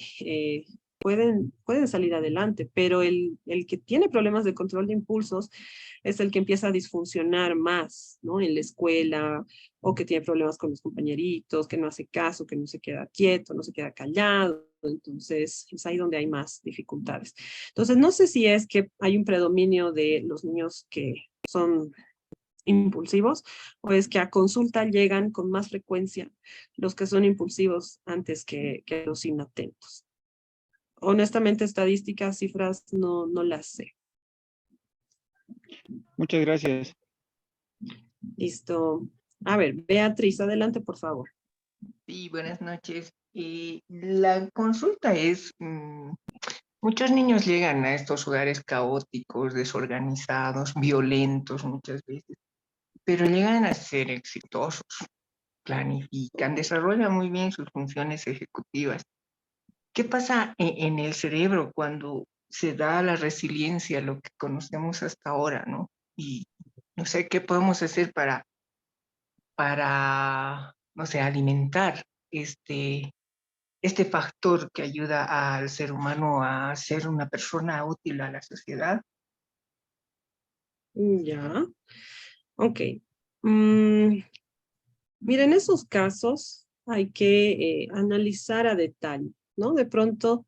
salir adelante, pero el que tiene problemas de control de impulsos es el que empieza a disfuncionar más, ¿no? En la escuela, o que tiene problemas con los compañeritos, que no hace caso, que no se queda quieto, no se queda callado. Entonces, es ahí donde hay más dificultades. Entonces, no sé si es que hay un predominio de los niños que son impulsivos, o es que a consulta llegan con más frecuencia los que son impulsivos antes que los inatentos. Honestamente, estadísticas, cifras, no las sé. Muchas gracias. Listo. A ver, Beatriz, adelante, por favor. Sí, buenas noches. La consulta es, muchos niños llegan a estos hogares caóticos, desorganizados, violentos muchas veces, pero llegan a ser exitosos, planifican, desarrollan muy bien sus funciones ejecutivas. ¿Qué pasa en el cerebro cuando se da la resiliencia, lo que conocemos hasta ahora, ¿no? Y no sé qué podemos hacer para, no sé, alimentar este factor que ayuda al ser humano a ser una persona útil a la sociedad. Ya. Ok. Mm, Mira, en esos casos hay que analizar a detalle, ¿no? De pronto,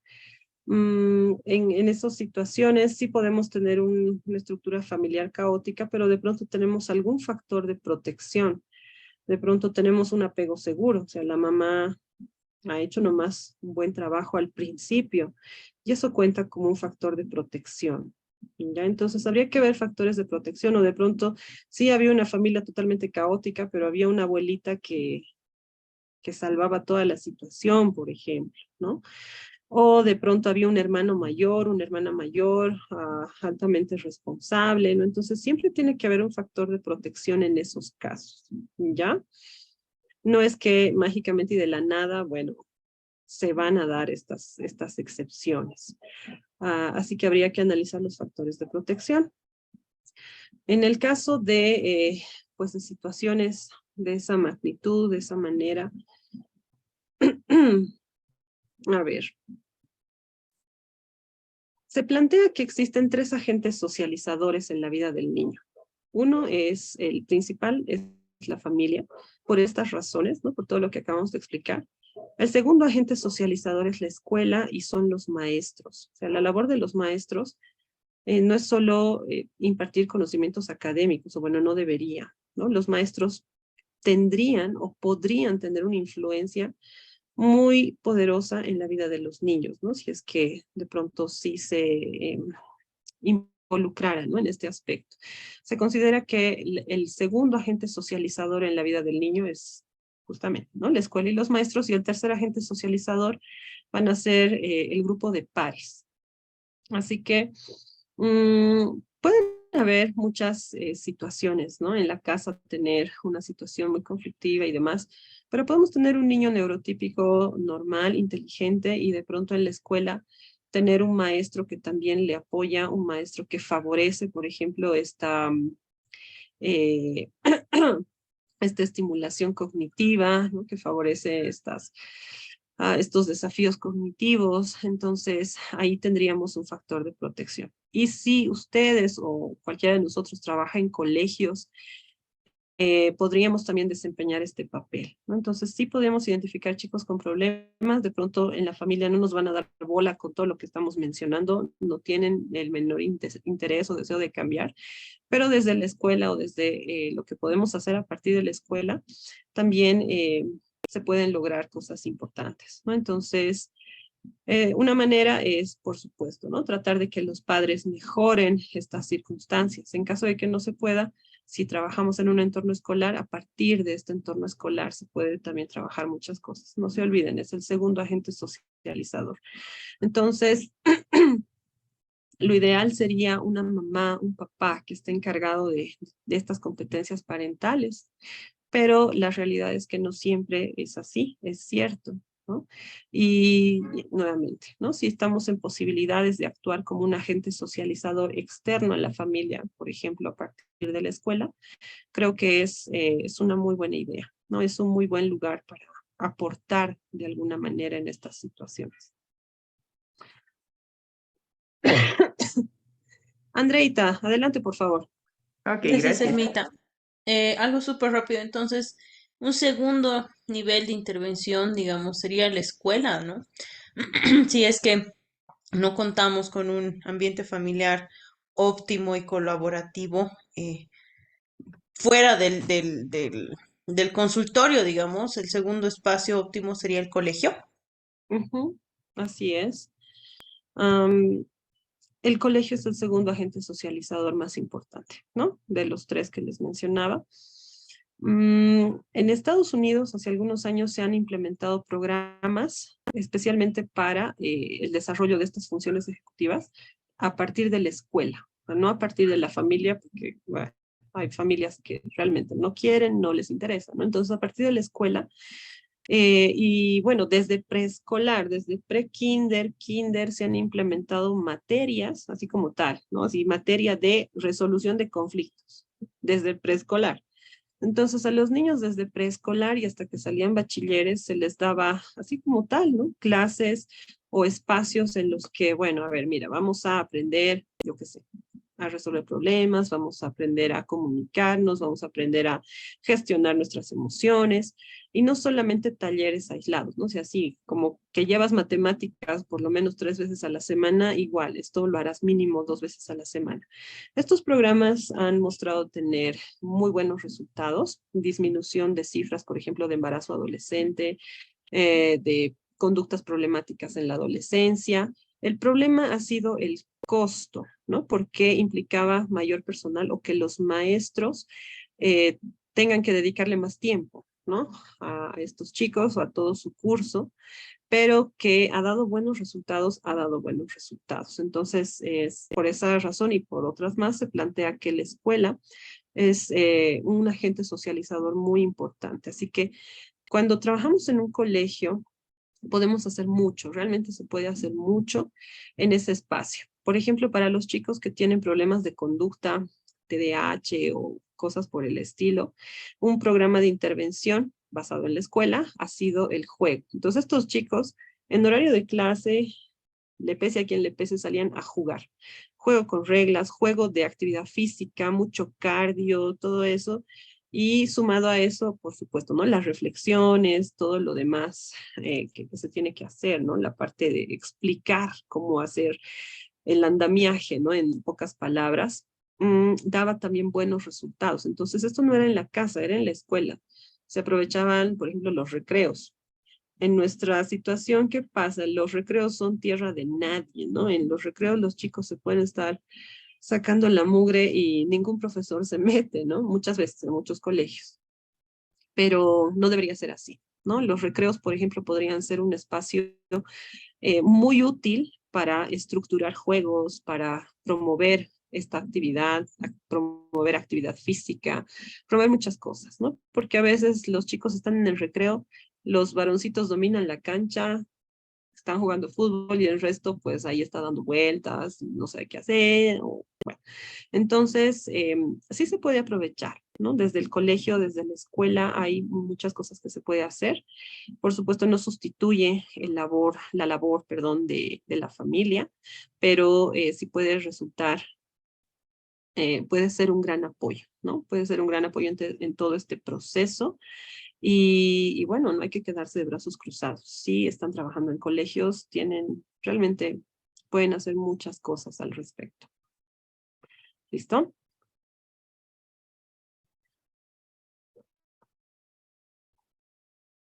en esas situaciones sí podemos tener una estructura familiar caótica, pero de pronto tenemos algún factor de protección. De pronto tenemos un apego seguro, o sea, la mamá ha hecho nomás un buen trabajo al principio y eso cuenta como un factor de protección. ¿Ya? Entonces habría que ver factores de protección, o de pronto sí había una familia totalmente caótica, pero había una abuelita que salvaba toda la situación, por ejemplo, ¿no? O de pronto había un hermano mayor, una hermana mayor, altamente responsable, ¿no? Entonces siempre tiene que haber un factor de protección en esos casos, ¿ya? No es que mágicamente y de la nada, bueno, se van a dar estas excepciones. Así que habría que analizar los factores de protección. En el caso de, pues de situaciones de esa magnitud, de esa manera, a ver, se plantea que existen 3 agentes socializadores en la vida del niño. Uno es el principal, es la familia, por estas razones, ¿no? Por todo lo que acabamos de explicar. El segundo agente socializador es la escuela y son los maestros. O sea, la labor de los maestros no es solo impartir conocimientos académicos, o bueno, no debería, ¿no? Los maestros tendrían o podrían tener una influencia muy poderosa en la vida de los niños, ¿no? Si es que de pronto sí se involucraran, ¿no? En este aspecto. Se considera que el segundo agente socializador en la vida del niño es justamente, ¿no? La escuela y los maestros, y el tercer agente socializador van a ser el grupo de pares. Así que pueden haber muchas situaciones, ¿no? En la casa tener una situación muy conflictiva y demás, pero podemos tener un niño neurotípico normal, inteligente, y de pronto en la escuela tener un maestro que también le apoya, un maestro que favorece, por ejemplo, eh, esta estimulación cognitiva, ¿no? Que favorece estos desafíos cognitivos. Entonces, ahí tendríamos un factor de protección. Y si ustedes o cualquiera de nosotros trabaja en colegios, podríamos también desempeñar este papel, ¿no? Entonces, sí podemos identificar chicos con problemas, de pronto en la familia no nos van a dar bola con todo lo que estamos mencionando, no tienen el menor interés o deseo de cambiar, pero desde la escuela o desde lo que podemos hacer a partir de la escuela, también se pueden lograr cosas importantes, ¿no? Entonces, una manera es, por supuesto, ¿no? Tratar de que los padres mejoren estas circunstancias. En caso de que no se pueda, si trabajamos en un entorno escolar, a partir de este entorno escolar se puede también trabajar muchas cosas. No se olviden, es el segundo agente socializador. Entonces, lo ideal sería una mamá, un papá que esté encargado de estas competencias parentales, pero la realidad es que no siempre es así, es cierto, ¿no? Y nuevamente, ¿no? Si estamos en posibilidades de actuar como un agente socializador externo a la familia, por ejemplo, a partir de la escuela, creo que es una muy buena idea, ¿no? Es un muy buen lugar para aportar de alguna manera en estas situaciones. Andreita, adelante, por favor. Ok, Gracias, gracias. Ermita. Algo súper rápido. Entonces, un segundo nivel de intervención, digamos, sería la escuela, ¿no? Si es que no contamos con un ambiente familiar óptimo y colaborativo, fuera del consultorio, digamos, el segundo espacio óptimo sería el colegio. Ujú, así es. Am, el colegio es el segundo agente socializador más importante, ¿no? De los tres que les mencionaba. En Estados Unidos, hace algunos años se han implementado programas especialmente para el desarrollo de estas funciones ejecutivas a partir de la escuela, no a partir de la familia, porque bueno, hay familias que realmente no quieren, no les interesa, ¿no? Entonces, a partir de la escuela, y bueno, desde preescolar, desde pre-kinder, kinder, se han implementado materias, así como tal, ¿no? Así, materia de resolución de conflictos, desde preescolar. Entonces, a los niños desde preescolar y hasta que salían bachilleres se les daba, así como tal, ¿no? Clases o espacios en los que, bueno, a ver, mira, vamos a aprender, yo qué sé, a resolver problemas, vamos a aprender a comunicarnos, vamos a aprender a gestionar nuestras emociones, y no solamente talleres aislados, ¿no? O sea, así como que llevas matemáticas por lo menos 3 veces a la semana, igual, esto lo harás mínimo 2 veces a la semana. Estos programas han mostrado tener muy buenos resultados, disminución de cifras, por ejemplo, de embarazo adolescente, de conductas problemáticas en la adolescencia. El problema ha sido el costo, ¿no? Porque implicaba mayor personal o que los maestros eh, tengan que dedicarle más tiempo, ¿no? A estos chicos o a todo su curso, pero que ha dado buenos resultados, ha dado buenos resultados. Entonces, es por esa razón y por otras más, se plantea que la escuela es un agente socializador muy importante. Así que cuando trabajamos en un colegio, podemos hacer mucho, realmente se puede hacer mucho en ese espacio. Por ejemplo, para los chicos que tienen problemas de conducta, TDAH o cosas por el estilo, un programa de intervención basado en la escuela ha sido el juego. Entonces, estos chicos en horario de clase, le pese a quien le pese, salían a jugar. Juego con reglas, juego de actividad física, mucho cardio, todo eso. Y sumado a eso, por supuesto, ¿no? Las reflexiones, todo lo demás que se tiene que hacer, ¿no? La parte de explicar cómo hacer el andamiaje, ¿no? En pocas palabras, daba también buenos resultados. Entonces, esto no era en la casa, era en la escuela. Se aprovechaban, por ejemplo, los recreos. En nuestra situación, ¿qué pasa? Los recreos son tierra de nadie, ¿no? En los recreos los chicos se pueden estar sacando la mugre y ningún profesor se mete, ¿no? Muchas veces en muchos colegios. Pero no debería ser así, ¿no? Los recreos, por ejemplo, podrían ser un espacio muy útil para estructurar juegos, para promover esta actividad, promover actividad física, promover muchas cosas, ¿no? Porque a veces los chicos están en el recreo, los varoncitos dominan la cancha, están jugando fútbol y el resto pues ahí está dando vueltas, no sabe qué hacer. O, bueno. Entonces, sí se puede aprovechar, ¿no? Desde el colegio, desde la escuela, hay muchas cosas que se puede hacer. Por supuesto, no sustituye la labor, perdón, de la familia, pero sí puede resultar, puede ser un gran apoyo, ¿no? Puede ser un gran apoyo en todo este proceso. Y bueno, no hay que quedarse de brazos cruzados. Sí, están trabajando en colegios, realmente pueden hacer muchas cosas al respecto. ¿Listo?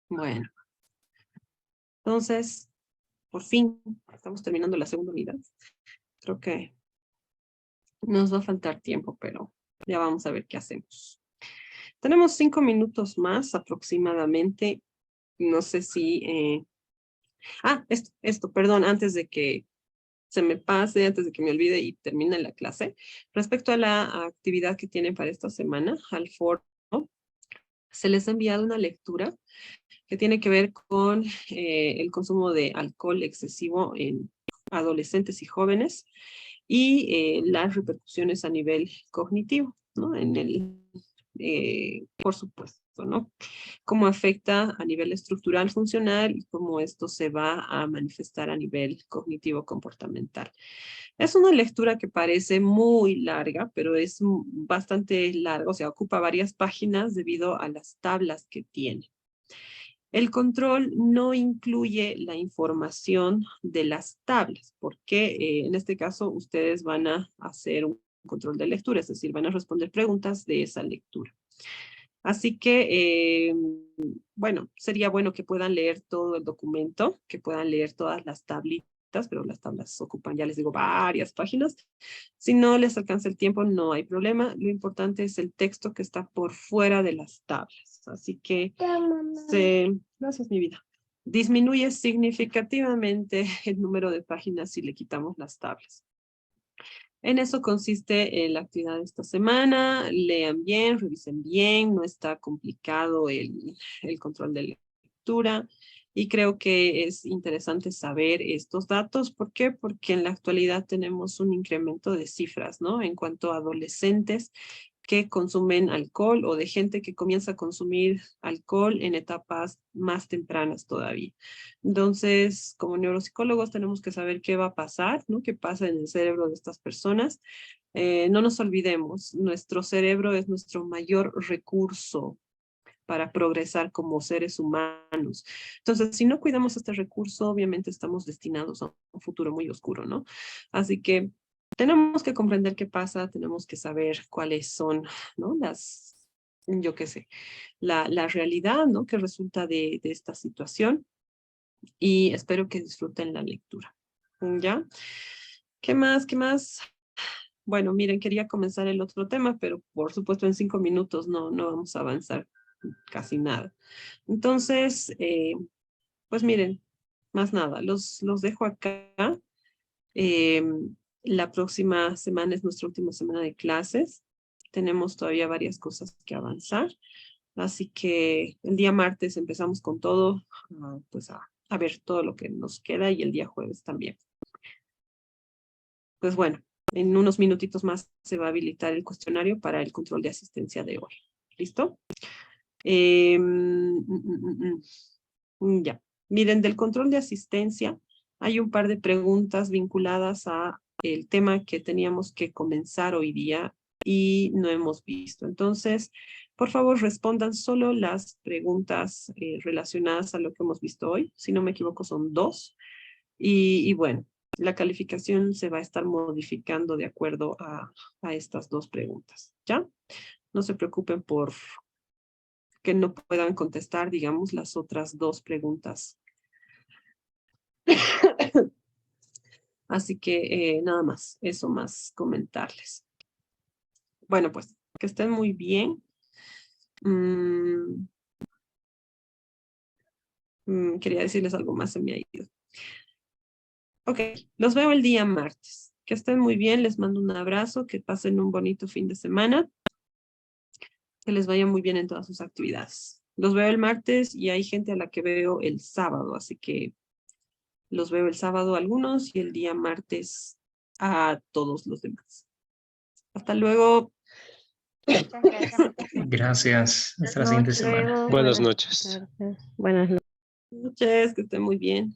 Bueno, entonces, por fin, estamos terminando la segunda unidad. Creo que nos va a faltar tiempo, pero ya vamos a ver qué hacemos. Tenemos 5 minutos más aproximadamente. No sé si... perdón, antes de que se me pase, antes de que me olvide y termine la clase. Respecto a la actividad que tienen para esta semana, al foro, se les ha enviado una lectura que tiene que ver con el consumo de alcohol excesivo en adolescentes y jóvenes y las repercusiones a nivel cognitivo, ¿no? Por supuesto, ¿no? Cómo afecta a nivel estructural funcional y cómo esto se va a manifestar a nivel cognitivo comportamental. Es una lectura que parece muy larga, pero es bastante larga, o sea, ocupa varias páginas debido a las tablas que tiene. El control no incluye la información de las tablas, porque en este caso ustedes van a hacer un control de lectura, es decir, van a responder preguntas de esa lectura. Así que, bueno, sería bueno que puedan leer todo el documento, que puedan leer todas las tablitas, pero las tablas ocupan, ya les digo, varias páginas. Si no les alcanza el tiempo, no hay problema. Lo importante es el texto que está por fuera de las tablas. Así que, gracias, mi vida. Disminuye significativamente el número de páginas si le quitamos las tablas. En eso consiste la actividad de esta semana. Lean bien, revisen bien, no está complicado el control de lectura. Y creo que es interesante saber estos datos. ¿Por qué? Porque en la actualidad tenemos un incremento de cifras, ¿no? En cuanto a adolescentes que consumen alcohol o de gente que comienza a consumir alcohol en etapas más tempranas todavía. Entonces, como neuropsicólogos tenemos que saber qué va a pasar, ¿no? ¿Qué pasa en el cerebro de estas personas? No nos olvidemos, nuestro cerebro es nuestro mayor recurso para progresar como seres humanos. Entonces, si no cuidamos este recurso, obviamente estamos destinados a un futuro muy oscuro, ¿no? Así que tenemos que comprender qué pasa, tenemos que saber cuáles son, ¿no? Yo qué sé, la realidad, ¿no? Que resulta de esta situación y espero que disfruten la lectura. ¿Ya? ¿Qué más? ¿Qué más? Bueno, miren, quería comenzar el otro tema, pero por supuesto en 5 minutos no vamos a avanzar casi nada. Entonces, pues miren, más nada, los dejo acá. La próxima semana es nuestra última semana de clases. Tenemos todavía varias cosas que avanzar. Así que el día martes empezamos con todo, pues a ver todo lo que nos queda y el día jueves también. Pues bueno, en unos minutitos más se va a habilitar el cuestionario para el control de asistencia de hoy. ¿Listo? Ya. Miren, del control de asistencia hay un par de preguntas vinculadas a el tema que teníamos que comenzar hoy día y no hemos visto. Entonces, Por favor, respondan solo las preguntas relacionadas a lo que hemos visto hoy. Si no me equivoco, son 2. Y bueno, la calificación se va a estar modificando de acuerdo a estas 2 preguntas, ¿ya? No se preocupen por que no puedan contestar, digamos, las otras 2 preguntas. Así que nada más, eso más comentarles. Bueno, pues, que estén muy bien. Quería decirles algo más, se me ha ido. Ok, los veo el día martes. Que estén muy bien, les mando un abrazo, que pasen un bonito fin de semana, que les vaya muy bien en todas sus actividades. Los veo el martes y hay gente a la que veo el sábado, así que los veo el sábado a algunos y el día martes a todos los demás. Hasta luego. Gracias. Hasta la siguiente semana. Buenas noches. Buenas noches, que estén muy bien.